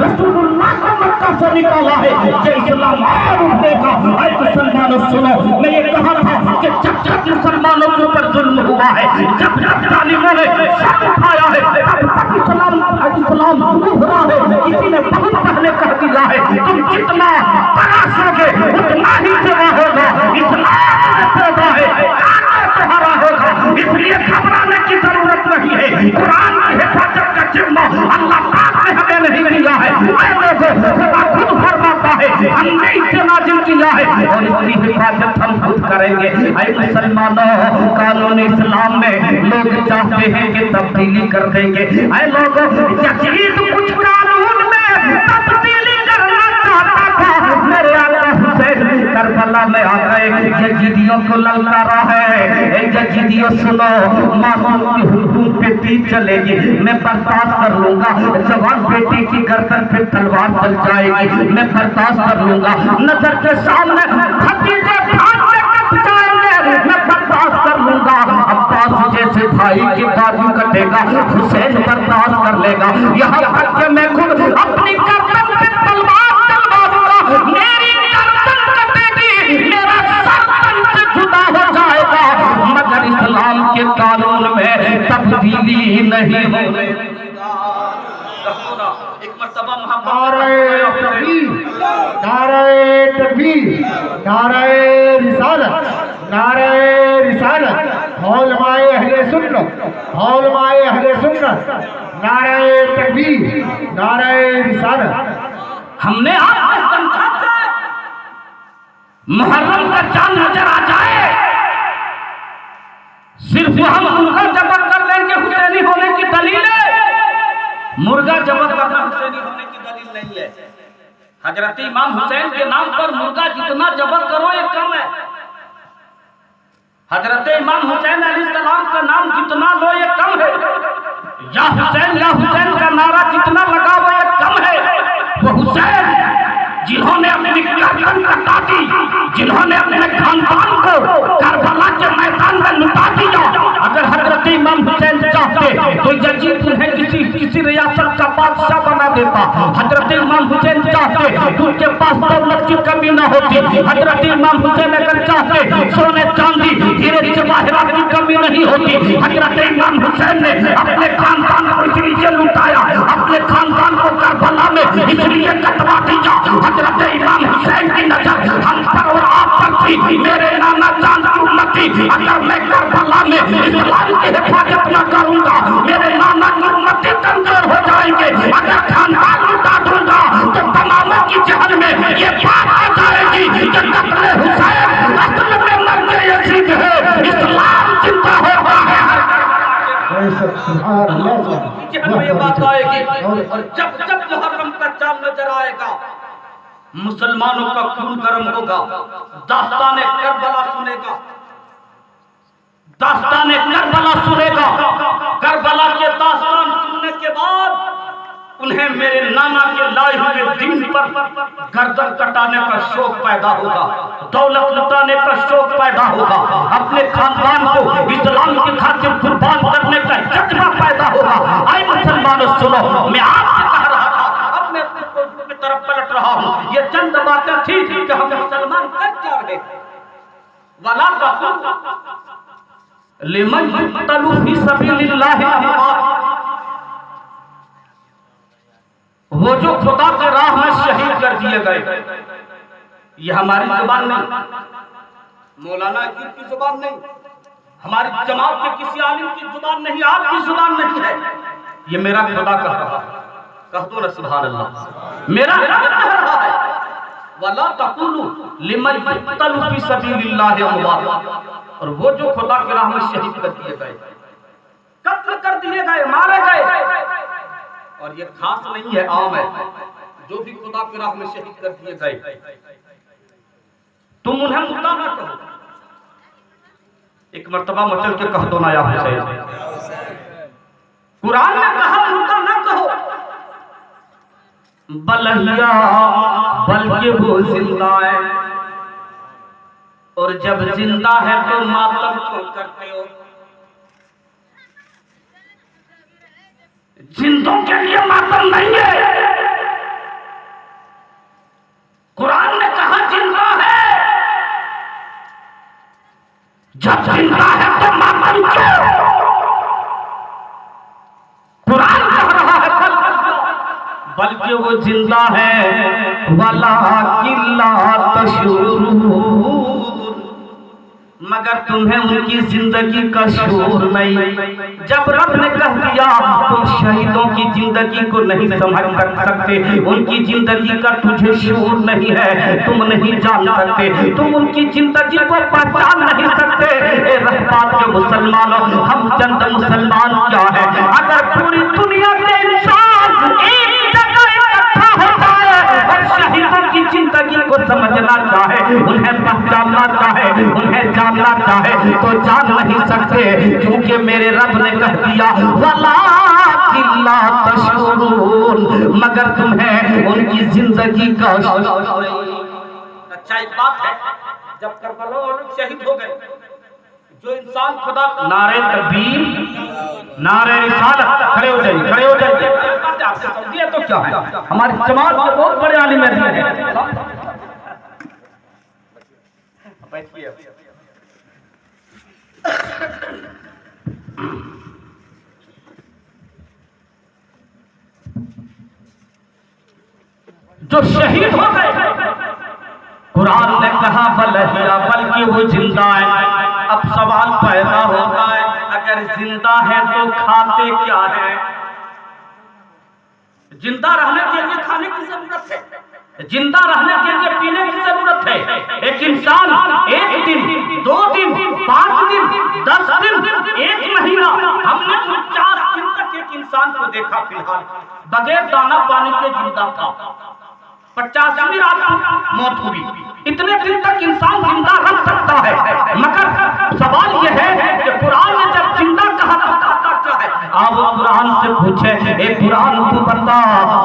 रसूलुल्लाह को मक्का से निकाला है, ये इस्लाम और उठेगा। ऐ मुसलमानों सुनो, मैं ये कहा था कि जब जब मुसलमानों के ऊपर जुल्म हुआ है, जब जब जालिमों ने सर उठाया है, तब तक इस्लाम उभरा है। किसी ने बहुत पहले कह दिया है, तुम जितना तराशोगे उतना ही जमा होगा। इस्लाम पैदा है, तुम्हारा होगा, इसलिए घबराने की जरूरत नहीं है। कुरान की हिफाजत का जिम्मा अपनी हिफाजत हम खुद करेंगे। ऐ मुसलमानों, कानून इस्लाम में लोग चाहते हैं कि तब्दीली कर देंगे। ऐ लोगों, यजीद कुछ कानून में तब्दीली करना चाहता था, मेरे आका हुसैन करबला में आ गए, यजीदियों को ललकारा है। यजीदियों सुनो, मासूम की हुकूम पे तीर चलेगी, मैं बर्दाश्त कर लूंगा। जवान बेटी की गर्दन पे तलवार चल जाएगी, मैं बर्दाश्त कर लूंगा। नजर के सामने भतीजे भाग के कट जाएंगे, मैं बर्दाश्त कर लूंगा। अब्बास जैसे भाई की बाजू कटेगा, हुसैन बर्दाश्त कर लेगा। यहाँ तक कि मैं खुद अपनी गर्दन पे तलवार चलवा दूंगा, मेरी गर्दन कटेगी, मेरा सर तन से जुदा हो जाएगा, मगर इस्लाम के कानून में तब्दीली नहीं होने। एक मर्तबा नारे तकबीर, नारे तकबीर, नारे रिसालत, नारे रिसालत, उलमाए अहले सुन्नत, उलमाए अहले सुन्नत, नारे तकबीर, नारे रिसालत। हमने आपको समझा मुहर्रम का चांद नजर आ जाए, सिर्फ हम मुर्गा जबत कर लेंगे हुसैनी होने की दलील है। मुर्गा जबत करना हुसैनी होने की दलील नहीं है। हजरत इमाम हुसैन के नाम पर मुर्गा जितना जबत करो ये कम है। हजरत इमाम हुसैन अलैहिस्सलाम का नाम जितना लो ये कम है। या हुसैन का नारा जितना लगा वो ये कम है। वो हुसैन जिन्होंने अपनी गर्दन कटा दी, जिन्होंने अपने खानदान को करबला के मैदान में लुटा दिया, अगर हजरत इमाम हुसैन चाहते तो यजीद उन्हें किसी रियासत का बादशाह बना देता। हजरत इमाम हुसैन चाहते तो उनके पास दौलत की कमी न होती। हजरत इमाम हुसैन अगर चाहते सोने चांदी हीरे जवाहरात की कमी नहीं होती। हजरत इमाम हुसैन ने अपने खानदान को इसलिए लुटाया, अपने खानदान को करबला में इसलिए कटवा दिया। हजरत इमाम हुसैन की नजर हम पर और आप पर थी। मेरे नाना जान की उम्मती, अगर मैं करबला में इस्लाम की हिफाजत न करूंगा, मेरे नाना की उम्मती कमजोर हो जाएंगे। अगर खानदान लुटा दूंगा तो तमामों की जहन में ये बात आ जाएगी कि कत्ल हुसैन असल में मर्द यजीद है, इस्लाम जिंदा होता है। ये बात आएगी और जब जब मुहर्रम का चांद नजर आएगा, मुसलमानों का खून गर्म होगा, दास्ताने करबला सुनेगा, दास्ताने करबला सुनेगा। करबला के दास्तान सुनने के बाद उन्हें मेरे नाना के लाए हुए दीन पर गर्दन कटाने का शौक पैदा होगा, दौलत लुटाने का शौक पैदा होगा, अपने खानदान को इस्लाम की खातिर कुर्बान करने का जज्बा पैदा होगा। आए मुसलमानों सुनो, मैं आपसे कह रहा था, अब मैं अपनी तरफ पलट रहा हूँ। ये चंद बातें थी कि हम मुसलमान कर क्या रहे। वला तक़ुल लिमन युक़्तलु फ़ी सबीलिल्लाहि अमवात, वो जो खुदा के राह में शहीद कर दिए गए। ये हमारी जुबान नहीं, मौलाना की जुबान नहीं, हमारी जमात के किसी आलिम की जुबान नहीं, आपकी जुबान नहीं है। ये मेरा खुदा कह रहा है, कह दो ना सुभान अल्लाह। मेरा रब कह रहा है, वला तक़ुलू लिमन युक़्तलु फ़ी सबीलिल्लाहि अमवात, और वो जो खुदा के राह में शहीद कर दिए गए, कत्ल कर दिए गए, मारे गए। और ये खास नहीं है, आम है, जो भी खुदा के राह में शहीद कर दिए गए, तुम उन्हें मुर्दा ना कहो। एक मर्तबा मचल के कह दो ना या हुसैन। कुरान ने कहा मुर्दा ना कहो, बलहिया बल्कि वो जिंदा है, और जब जिंदा है तो मातम क्यों करते हो। जिंदों के लिए मातम नहीं है। कुरान ने कहा जिंदा है, जब जिंदा है तो मातम क्यों। कुरान कह रहा है बल्कि वो जिंदा है, वला किल्ला तशुरून, मगर मगर तुम्हें उनकी जिंदगी का शूर नहीं। जब रब ने कह दिया तुम शहीदों की जिंदगी को नहीं समझ सकते, उनकी जिंदगी का तुझे शूर नहीं है, तुम नहीं जान सकते, तुम उनकी जिंदगी को पहचान नहीं सकते। ए रहमत के मुसलमानों, हम चंद मुसलमान क्या है? अगर पूरी दुनिया के इंसान एक जगह इकट्ठा हो जाए और शहीदों की जिंदगी को समझना चाहे, उन्हें पहचानना चाहे, उन्हें जानना चाहे तो जान नहीं सकते, क्योंकि मेरे रब ने कह दिया वलाकिन ला तशउरून, मगर तुम्हें उनकी जिंदगी का। अच्छा एक बात है, जब करबला वाले शहीद हो गए, जो इंसान खुदा नारे तकबीर नारे रिसालत, खड़े हो जाइए, खड़े हो जाइए। आपसे सऊदी है तो क्या है, हमारी जमात में बहुत बड़े आलिम है। जो शहीद हो गए, कुरान ने कहा बलहिया, बल्कि वो जिंदा है। अब सवाल पैदा होता है, अगर जिंदा है तो खाते क्या है? जिंदा रहने के लिए खाने की जरूरत है, जिंदा रहने के लिए पीने की जरूरत है। एक इंसान 1 दिन 2 दिन 5 दिन 10 दिन 1 महीना, हमने 49 दिन तक एक इंसान को देखा फिलहाल बगैर दाना पानी के जिंदा था। 50वीं रात मौत हुई। इतने दिन तक इंसान जिंदा रह सकता है, मगर सवाल यह है कि कुरान ने जब जिंदा कहा तो कहता क्या है? आप कुरान से पूछे, ए कुरान तू बता,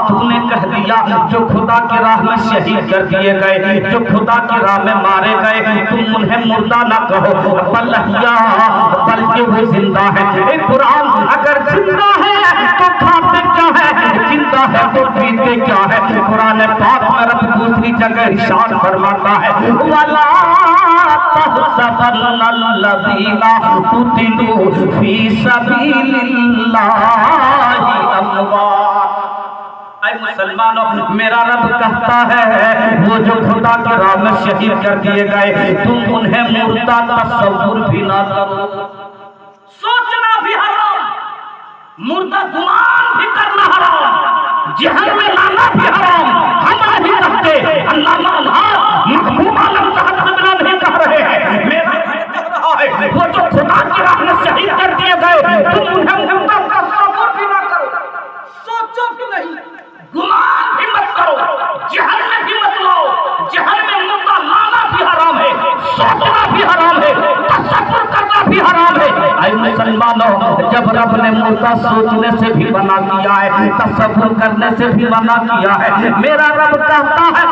तूने कह दिया जो खुदा की राह में शहीद कर दिए गए, जो खुदा की राह में मारे गए, तुम उन्हें मुर्दा ना कहो, बल्कि वो जिंदा है। ए कुरान अगर जिंदा है तो खाते क्या है, जिंदा है तो पीते क्या है? कुरान पाक में रब दूसरी जगह इरशाद फरमाता है वला तहसबन्नल्लज़ीना कुतिलू फी सबीलिल्लाहि अमवात। ऐ मुसलमानों, मेरा रब कहता है वो जो खुदा के राह में शहीद कर दिए गए, तुम उन्हें मुर्दा तस्वुर भी ना करो, सोचना भी हराम, मुर्दा गुमान भी करना हराम, जहन में लाना भी हराम। हम नहीं कहते, अल्लामा महबूब आलम साहब नहीं कह रहे हैं, मेरा कह रहा है वो जो खुदा की राह में शहीद कर दिए गए, तुम उन्हें मुर्दा तस्वुर भी ना करो, सोचो भी नहीं, गुमान भी मत करो, जहन में भी मत लाओ। जहन में मुर्दा लाना भी हराम है, सोचना भी हराम है, तसव्वुर करना भी हराम है। ऐ मुसलमानों, जब रब ने मुर्दा सोचने से भी मना किया है, तसव्वुर करने से भी मना किया है, मेरा रब कहता है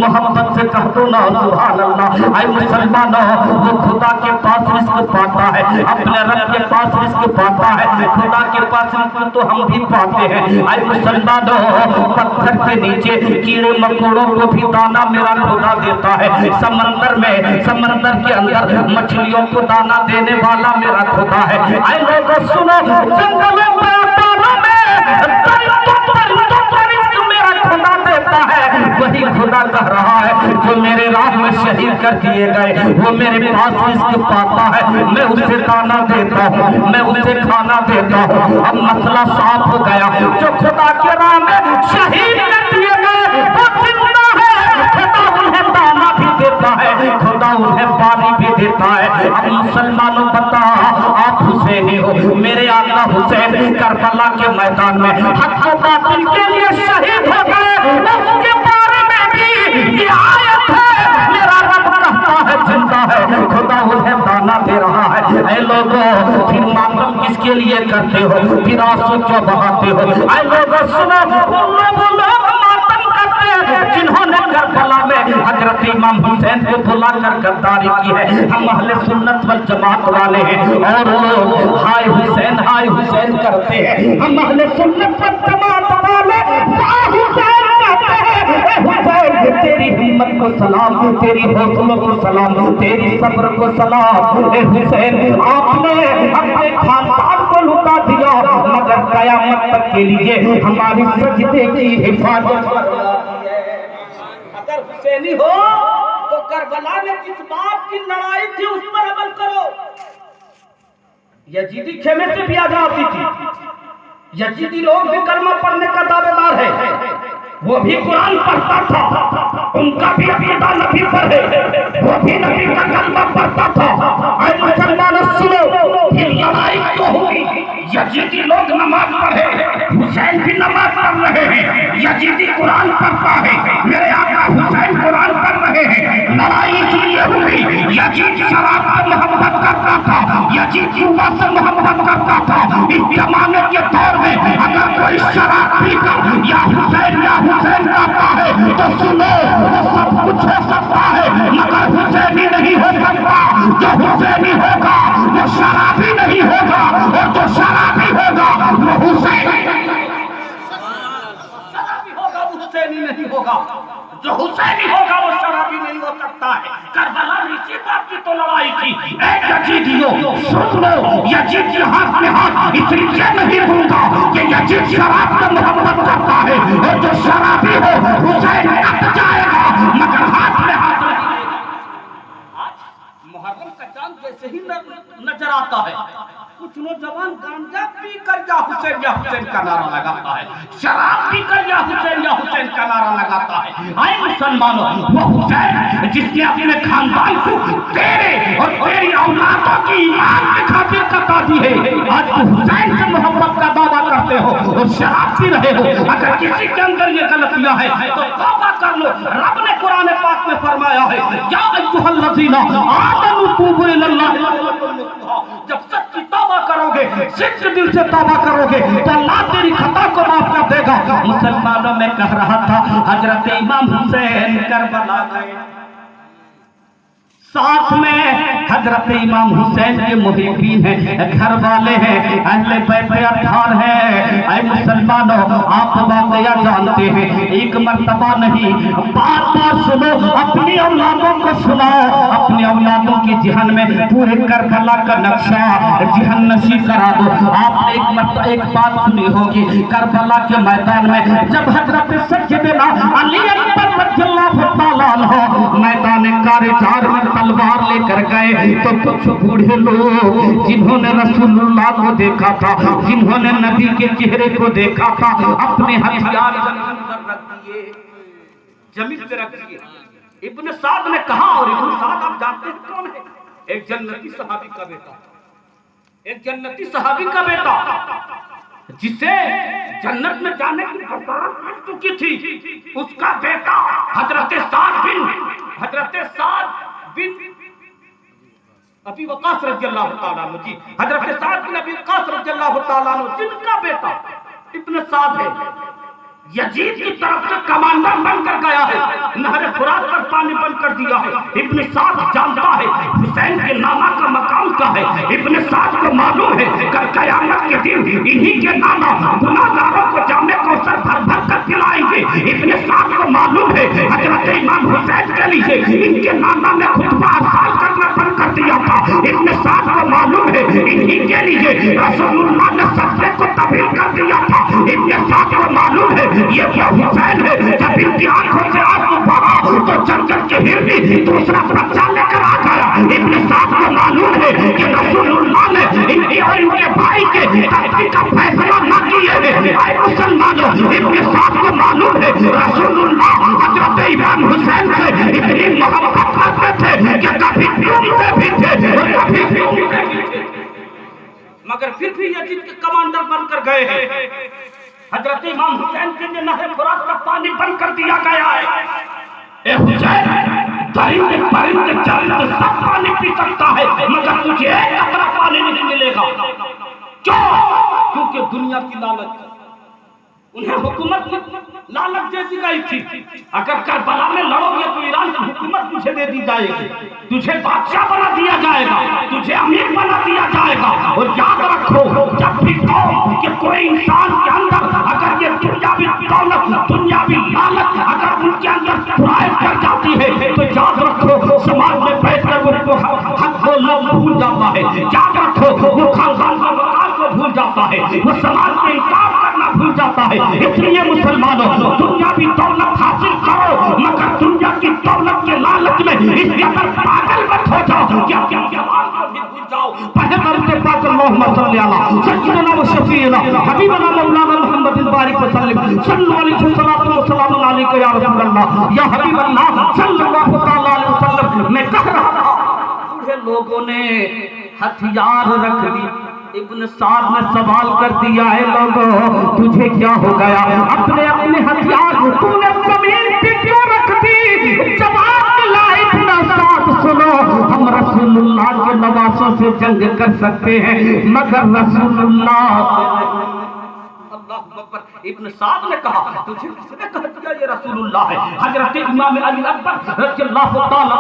मोहब्बत से कह दो ना सुभान अल्लाह। ऐ मुसलमानों, वो खुदा के पास रिज़्क़ पाता है, अपने रब के पास रिज़्क़ पाता है, खुदा के पास रिज़्क़ तो हम भी पाते हैं। ऐ मुसलमानों, पत्थर के नीचे कीड़े मकोड़ों को भी दाना मेरा खुदा देता है, समंदर में, समंदर के अंदर मछलियों को दाना देने वाला मेरा खुदा है। ऐ लोगों सुनो, जंगलों में खुदा देता है, वही खुदा कह रहा है जो मेरे राह में शहीद कर दिए गए, वो मेरे पास रिज़्क़ पाता है, मैं उसे दाना देता हूँ, मैं उसे खाना देता हूँ। अब मसला साफ हो गया, जो खुदा के राह में शहीद कर दिए गए वो जिंदा है, खुदा उन्हें दाना भी देता है, खुदा उन्हें पानी भी देता है। अब मुसलमानों बता, आप हुसैनी हो, मेरे आका हुसैन करबला के मैदान में हक व बातिल के लिए शहीद हो गए, उसके बारे में भी ये आयत है, मेरा रब कहता है जिंदा है, खुदा उन्हें दाना दे रहा है। ऐ लोगों, फिर मातम किसके लिए करते हो, फिर आंसू क्यों बहाते हो? ऐ लोगों सुनो, वो लोग मातम करते हैं जिन्होंने करबला में हजरत इमाम हुसैन को बुलाकर गद्दारी की है। हम अहले सुन्नत वल जमात वाले हैं और लोग हाय हुसैन करते हैं। हम अहले सुन्नत वल जमात वाले हुसैन कहते हैं। हुसैन तेरी हिम्मत को सलाम, तेरी हौसलों को सलाम, तेरी सब्र को सलाम। हुसैन आपने अपने खानदान को लुटा दिया, मगर कयामत तक के लिए हमारी सजदे की हिफाजत अगर हुसैनी हो तो करबला में जिस बात की लड़ाई थी उस पर अमल करो। यजीदी खेमे से भी आजाद थी। यजीदी लोग भी कलमा पढ़ने का दावेदार है, वो भी कुरान पढ़ता था, उनका भी अकीदा नबी पर है, वो भी नबी का कलमा पढ़ता था। ऐ मुसलमानों सुनो, ये लड़ाई क्यों हुई? यजीदी लोग नमाज पढ़े, हुसैन भी नमाज पढ़ रहे हैं, यजीदी कुरान पढ़ता है, मेरे आका हुसैन कुरान पढ़ रहे हैं। लड़ाई इसलिए हुई, यजीद शराब से मोहब्बत करता था, यजीद जुआ से मोहब्बत करता था। इस जमाने के दौर में अगर कोई शराब पीकर या हुसैन कहता है तो सुनो, वो सब कुछ हो सकता है मगर हुसैनी नहीं हो सकता। जो हुसैनी होगा वो शराबी नहीं होगा, और जो शराबी होगा वो हुसैनी नहीं होगा, जो हुसैनी होगा वो शराबी नहीं हो सकता है। करबला में इसी बात की तो लड़ाई थी। यजीदियों सुन लो, यजीद के हाथ में हाथ इसलिए नहीं दूंगा कि यजीद शराब से मोहब्बत करता है, और जो शराबी हो हुसैन कट जाएगा मगर हाथ में हाथ नहीं। आज मुहर्रम का चांद जैसे ही नजर आता है, कुछ नौजवान गांजा पी कर या हुसैन का नारा लगाता है, शराब पी कर या हुसैन का नारा लगाता है। आए मुसलमानों, वो हुसैन जिसने अपने खानदान को तेरे और तेरी औलादों की ईमान की खातिर कटा दी है, आज तो हुसैन से मोहब्बत का दावा करते हो और शराब पी रहे हो। अगर किसी के अंदर ये गलतियां है तो तौबा कर लो। रब ने कुरान पाक में फरमाया है, या अय्युहल्लज़ीना आमनू तूबू इलल्लाह, जब सच की तौबा करोगे, सच्चे दिल से तौबा करोगे तो अल्लाह तेरी खता को माफ कर देगा। मुसलमानों में कह रहा था, हजरत इमाम हुसैन करबला गए, साथ में हजरत इमाम हुसैन के मुहिब्बीन हैं, घर वाले हैं, अहले बैत अत्हार हैं। ऐ मुसलमानों, आप वाक़या जानते हैं, एक मर्तबा नहीं बार बार सुनो, अपनी औलादों को सुनाओ, अपनी औलादों की जिहन में पूरे करबला का नक्शा जिहन नशी करा दो। आपने एक बात सुनी होगी, करबला के मैदान में जब हजरत सैयदना अली अकबर रज़ियल्लाहु तआला अन्हु मैदान कार में तलवार लेकर गए तो कुछ बूढ़े लोग जिन्होंने रसूलुल्लाह को देखा था, जिन्होंने नबी के चेहरे को देखा था, अपने हथियार जमीन पे रख दिए। इब्न साद ने कहा, और इब्न साद आप जानते हैं कौन है? एक जन्नती सहाबी का बेटा, एक जन्नती सहाबी का बेटा जिसे जन्नत में जाने की बशारत मिल चुकी थी। उसका बेटा हजरत साद बिन अबी वक़ास रज़ियल्लाहु ताला अन्हु जी, हजरत साद बिन अबी वक़ास रज़ियल्लाहु ताला अन्हु, जिनका बेटा इब्न साद है, यजीद की तरफ से कमांडर बनकर गया है, नहर फुरात पर पानी बंद कर दिया है। इब्न साद जानता है हुसैन के नाना का मकाम क्या है। इब्न साद को मालूम है कल क़यामत के दिन इन्हीं के नाना गुनाहगारों को जामे कौसर भर भर कर पिलाएंगे। इब्न साद को मालूम है हजरत इमाम हुसैन के लिए इनके नाना ने खुतबा अरसाल करना बंद कर दिया था। इब्न साद को मालूम है इन्हीं के लिए रसूलुल्लाह ने सजदे को तब्दील कर दिया था। इब्न साद को मालूम है ये क्या हुसैन है, जब इनकी आंखों से आंसू बहा तो जंगल के हिरनी दूसरा बच्चा लेकर आ गया। इब्न साद को मालूम है कि रसूलुल्लाह ने इनके और इनके भाई के तख्ती का फैसला न किए हैं। आए मुसलमानों, इब्न साद को मालूम है रसूलुल्लाह हजरत इमाम हुसैन से इतनी मोहब्बत करते थे कि कभी चूमते भी थे और कभी चूमते भी थे, मगर फिर भी यजीद के कमांडर बनकर गए हैं। हजरत इमाम हुसैन के लिए नहर फुरात का पानी बंद कर दिया गया है। ए हुसैन, दरिंदे परिंदे चरिंदे सब पानी पी सकता है मगर तुझे एक कतरा पानी नहीं मिलेगा। क्यों? क्योंकि दुनिया की लालच, उन्हें हुकूमत की लालच दे दी गई थी। अगर करबला में लड़ोगे तो ईरान की हुकूमत तुझे दे दी जाएगी, तुझे बादशाह बना दिया जाएगा, तुझे अमीर बना दिया जाएगा। और याद रखो, जब भी कौम के कोई इंसान के अंदर अगर ये दुनियावी दौलत, दुनियावी लालच अगर उनके अंदर फुरायत कर जाती है तो याद रखो समाज में बैठकर वो हक बोलना भूल जाता है। याद रखो वो खानदान का वकार को भूल जाता है, वो समाज में इंसाफ करना भूल जाता है। इसलिए मुसलमानों, दुनियावी दौलत हासिल करो मगर दुनिया अल्लाहुम्मा सल्ली अला सय्यिदना व शफीना हबीबना मौलाना मुहम्मदिन बारिक व सल्लिम सल्लल्लाहु अलैहि वसल्लम व सलाम अलैका या रसूलल्लाह या हबीबल्लाह सल्लल्लाहु तआला अलैहि वसल्लम। मैं कह रहा था बूढ़े लोगों ने हथियार रख दी। इब्न साद ने सवाल कर दिया है लोगों तुझे क्या हो गया, अपने अपने हथियार तूने जमीन पे क्यों रख दी? जवाब मिला इब्न साद सुनो, हम रसूलुल्लाह के नवासों से जंग कर सकते हैं मगर रसूलुल्लाह। इब्न साद ने कहा तुझे किसने कह दिया ये रसूलुल्लाह है? हजरत इमाम अली अकबर रज़ियल्लाहु ताला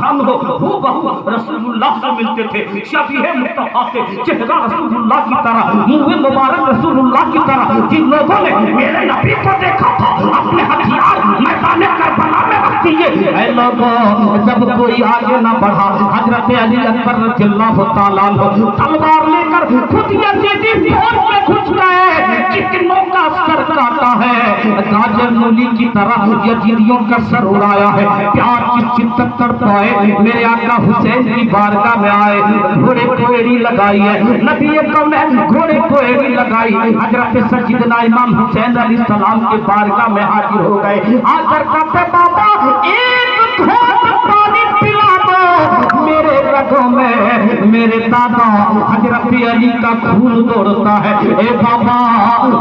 अन्हु हूबहू रसूलुल्लाह से मिलते थे, शबीह मुस्तफा से, चेहरा रसूलुल्लाह की तरह, मुंह मुबारक रसूलुल्लाह की तरह। जिन लोगों ने मेरे नबी को देखा था अपने हथियार मैदान करबला में रख दिए। ऐ लोगों जब कोई आगे ना बढ़ा हजरत अली अकबर रज़ियल्लाहु ताला अन्हु तलवार लेकर खुद यजीदी फौज में घुस गए। कितनों का सर काटा है, गाजर मूली की तरह यजीदियों का सर उड़ाया है। प्यार की शिद्दत तड़पाए मेरे आका हुसैन की बारगाह में आए, घोड़े को एड़ी लगाई है नबी कौन घोड़े को एड़ी लगाई। हजरत सज्जिदना इमाम हुसैन अलैहिस्सलाम के बारगाह में हाजिर हो गए। आकर कहते बाबा एक घोट पानी पिला दो मेरे रगों में, मेरे दादा हजरत अली का खून दौड़ता है। ए बाबा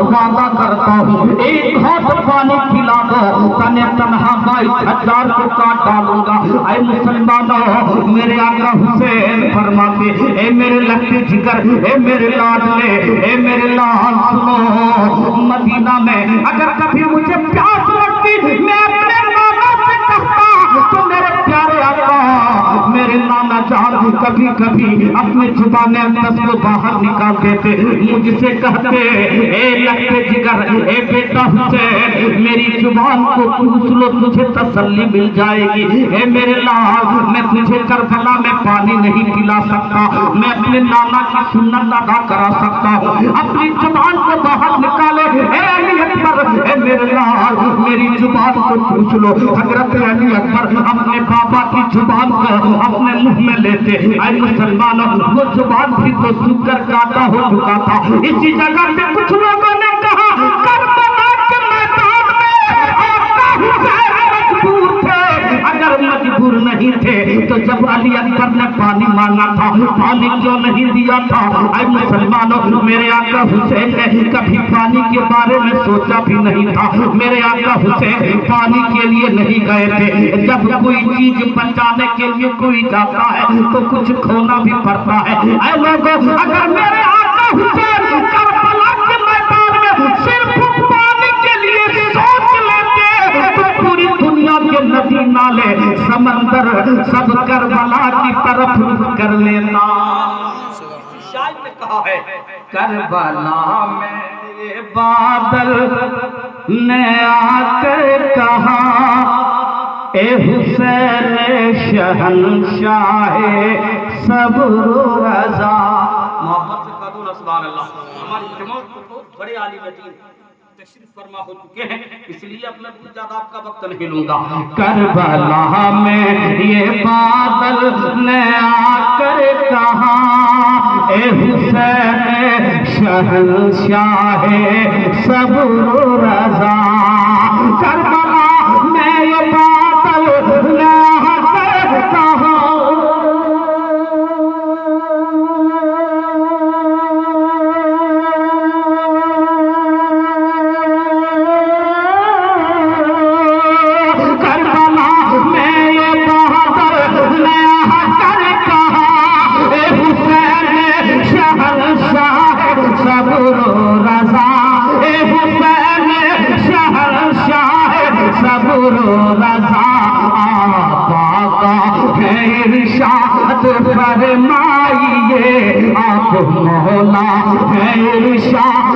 वादा करता हूँ एक घोट पानी पिला दो तने तनहा 22,000 को काट डालूंगा। ऐ मुसलमानों मेरे आका हुसैन फरमाते ए मेरे लखते जिगर, ए मेरे लाडले, ए मेरे लाल सुनो, मदीना में अगर कभी मुझे प्यास लगती मैं अपने नाना से कहता तो मेरे प्यारे आका मेरे नाना जान कभी कभी अपने जुबाने अंदर को बाहर निकाल देते, मुझसे कहते ए लखते जिगर, ए बेटा हुसैन मेरी जुबान को चूस लो तुझे तसल्ली मिल जाएगी। ए मेरे लाल मैं तुझे करबला में पानी नहीं पिला सकता, मैं अपने नाना की सुन्नत अदा करा सकता हूँ, अपनी जुबान को बाहर निकाले। ए अली अकबर ए मेरे लाल मेरी जुबान को चूस लो। हजरत अली अकबर अपने बाबा की जुबान को अपने मुंह में लेते। ऐ मुसलमानों वो जुबान भी तो सुकर काटा हो चुका था। इसी जगह पे कुछ लोगों ने कहा करबला के मैदान में आका हुसैन मजबूर थे, अगर मजबूर नहीं थे तो जब अली अकबर ने पानी मांगा था पानी क्यों नहीं दिया था? ऐ मुसलमानों मेरे आका हुसैन ने कभी पानी के बारे में सोचा भी नहीं था। मेरे आका हुसैन पानी के लिए नहीं गए थे। जब कोई चीज बचाने के लिए कोई जाता है तो कुछ खोना भी पड़ता है। ऐ लोगों अगर मेरे आका हुसैन करबला के मैदान में सिर्फ पानी के लिए सोच लेते तो पूरी दुनिया के नदी नाले समंदर सब करबला की तरफ रुख कर लेना। शायद ने कहा है करबला में ये बादल ने आकर कहा ए हुसैन शहंशाहे सब्र रज़ा। मोहब्बत से कह दो ना सुभान अल्लाह। हमारी जमात को बहुत बड़े आलिम दीन तशरीफ फरमा हो चुके हैं, इसलिए अब मैं बहुत ज्यादा आपका वक्त नहीं लूंगा। करबला में ये बादल ने आकर कहा ए हुसैन शहंशाहे सब्र रज़ा। करबला में ये बादल ने आकर कहा फरमाइए आप मौला है इरशाद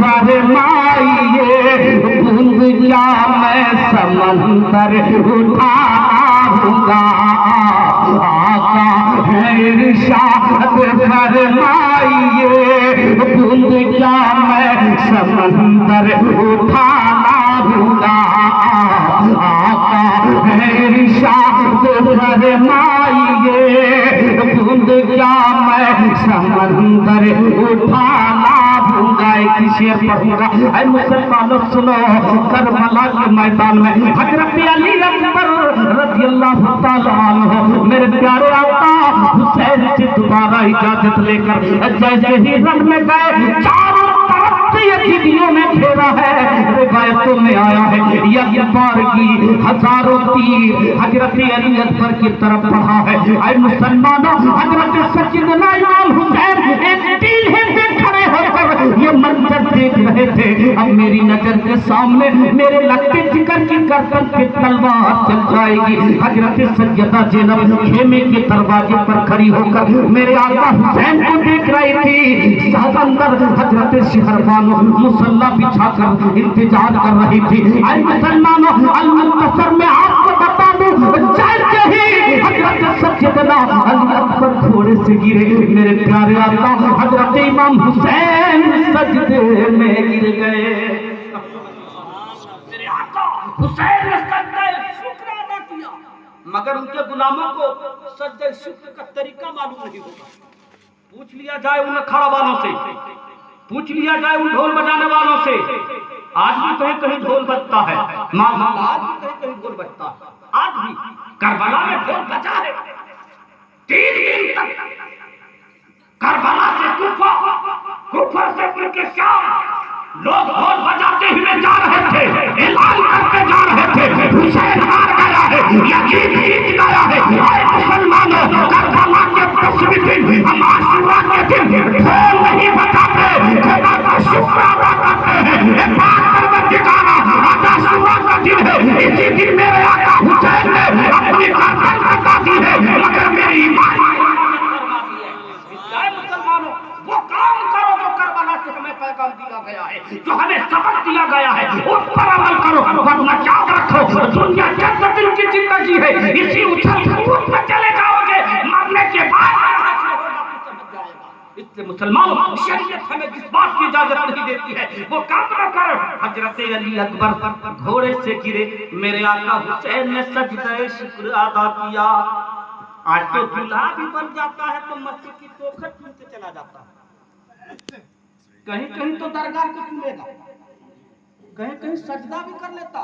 फरमाइए बूंद क्या मैं समंदर उठाऊंगा। आका है इरशाद फरमाइए बूंद क्या मैं समंदर उठाऊंगा। आका है इरशाद फरमाइए बूंद क्या मैं समंदर उठाना भूंगा। एक शेर पढ़ूंगा। ऐ मुसलमानों सुनो, करबला के मैदान में हजरत अली अकबर रज़ियल्लाहु ताला अन्हु मेरे प्यारे आका हुसैन से दोबारा इजाजत लेकर जैसे ही रन में गए, चारों तरफ से यजीदियों में घेरा है। रिवायतों में आया है यह बार की हजारों तीर हजरत अली अकबर की तरफ बढ़ा है। ऐ मुसलमानों, हजरत सज्जिदना इमाम हुसैन एक टीले पे खड़े होकर ये मंजर देख रहे थे। अब मेरी नजर के सामने मेरे लगते जिगर की गर्दन पे तलवार चल जाएगी। हजरत सैयदा ज़ैनब खेमे के दरवाजे पर खड़ी होकर मेरे आका हुसैन को देख रही थी। साथ अंदर हजरत शहरबानो मुसल्ला बिछाकर इंतजार कर रही थी। ऐ मुसलमानों, अल-मुख्तसर में आपको बता दूं, जैसे ही हजरत सज्जिदना अली अकबर घोड़े से गिरे, मेरे प्यारे आका हजरत इमाम हुसैन सजदे में गिर गए। मेरे आका हुसैन ने सजदे शुक्र अदा किया, मगर उनके गुलामों को सजदे शुक्र का तरीका मालूम नहीं होगा। पूछ लिया जाए उन अखाड़ा वालों से, पूछ लिया जाए उन ढोल बजाने वालों से। आज भी कहीं कहीं ढोल बजता है, आज भी कहीं कहीं ढोल बजता है। आज भी करबला में ढोल बजा है। 3 दिन तक करबला से कूफा, कूफा से उनके शाम लोग ढोल बजाते हुए जा रहे थे, ऐलान करके जा रहे थे हुसैन हार गया है, यजीद जीत गया है। आए मुसलमानों, करबला के 10वें दिन हम आशूरा के दिन ढोल नहीं बजाते, खुदा का शुक्र अदा करते हैं। आज आशूरा का दिन है, इसी दिन मेरे आका हुसैन ने अपनी गर्दन कटा दी है, मगर मेरी ईमान मुसलमानों वो काम करो जो करबला से हमें पैगाम दिया गया है, जो हमें सबक दिया गया है, उस पर अमल करो। वरना याद रखो, दुनिया चंद दिन की जिंदगी है, इसी उछल कूद में चले जाओगे, मरने के बाद इसलिए मुसलमानों, शरीयत हमें जिस बात की इजाजत नहीं देती है वो काम न करो। हजरत अली अकबर घोड़े से गिरे, मेरे आका हुसैन ने सजदे शुक्र अदा किया। आज तो दूल्हा भी बन जाता है तो मस्जिद की तोखट चुन के चला जाता है, कहीं कहीं तो दरगाह को चुनेगा, कहीं कहीं सजदा भी कर लेता।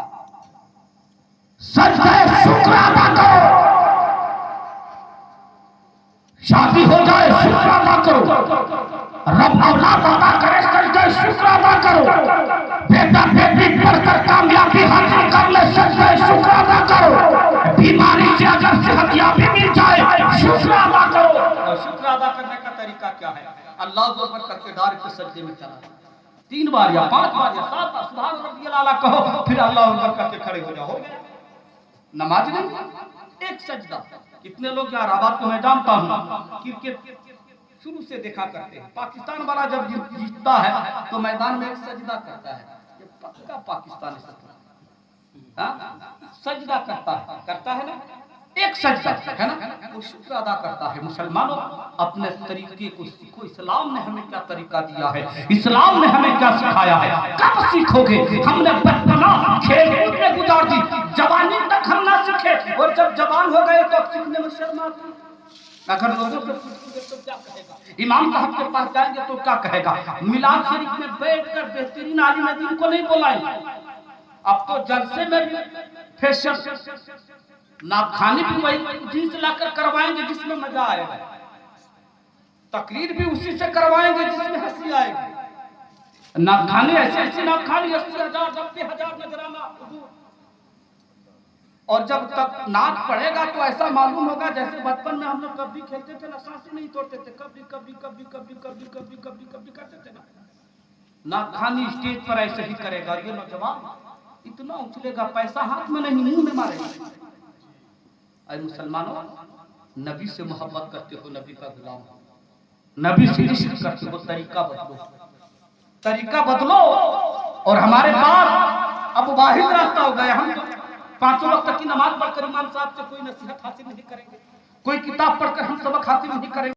सजदे शुक्र अदा करो, शादी हो जाए शुक्र अदा करो, रब औलाद अदा करे सजदे शुक्र अदा करो, बेटा बेटी पढ़कर कामयाबी हासिल कर ले सजदे शुक्र अदा करो, बीमारी से अगर सेहतयाबी मिल जाए शुक्र अदा करो। और शुक्र अदा करने का तरीका क्या है? अल्लाह अकबर करके डायरेक्ट सजदे में चला जाए, 3 बार या 5 बार या 7 बार सुभान रब्बियल आला कहो, फिर अल्लाह अकबर करके खड़े हो जाओ। नमाज नहीं, एक सजदा। कितने लोग यार आबाद को मैं जानता हूँ, क्रिकेट शुरू से देखा करते हैं, पाकिस्तान वाला जब जीतता है तो मैदान में एक सजदा करता है, ये पक्का पाकिस्तानी सजदा करता है ना, एक सजदा है ना, वो शुक्र अदा करता है। मुसलमानों, अपने तरीके को सीखो। इस्लाम ने हमें क्या तरीका दिया है, इस्लाम ने हमें क्या सिखाया है, कब सीखोगे? हमने बचपना खेल-कूद में गुजार दी, जवानी तक हम ना सीखे, और जब जवान हो गए तो अब सीखने में शर्म आती। अगर लोगों से पूछोगे तो क्या कहेगा? इमाम साहब के पास जाएंगे तो क्या कहेगा? मिलाद शरीफ में बैठकर बेहतरीन आलिम दीन को नहीं बुलाएंगे। अब तो जलसे में भी फैशन, नापखानी भी वही जींस लाकर करवाएंगे जिसमें मजा आएगा, तकरीर भी उसी से करवाएंगे जिसमें हंसी आएगी। नापखानी ऐसी नापखानी 80,000 90,000 नजराना, और जब तक नाच पड़ेगा तो ऐसा मालूम होगा जैसे बचपन में हम लोग कभी खेलते थे ना, सांसें नहीं तोड़ते थे, कभी कभी कभी कभी कभी कभी कभी कभी करते थे ना। नापखानी स्टेज पर ऐसे ही करेगा, ये नौजवान इतना उछलेगा, पैसा हाथ में नहीं मुंह में मारेगा। अरे मुसलमानों, नबी से मोहब्बत करते हो, नबी का गुलाम हो, नबी से इश्क करते हो, तरीका बदलो, तरीका बदलो। और हमारे पास अब वाहिद रास्ता हो गया, हम तो 5 वक्त तक की नमाज पढ़कर इमाम साहब से कोई नसीहत हासिल नहीं करेंगे, कोई किताब पढ़कर हम सबक हासिल नहीं करेंगे।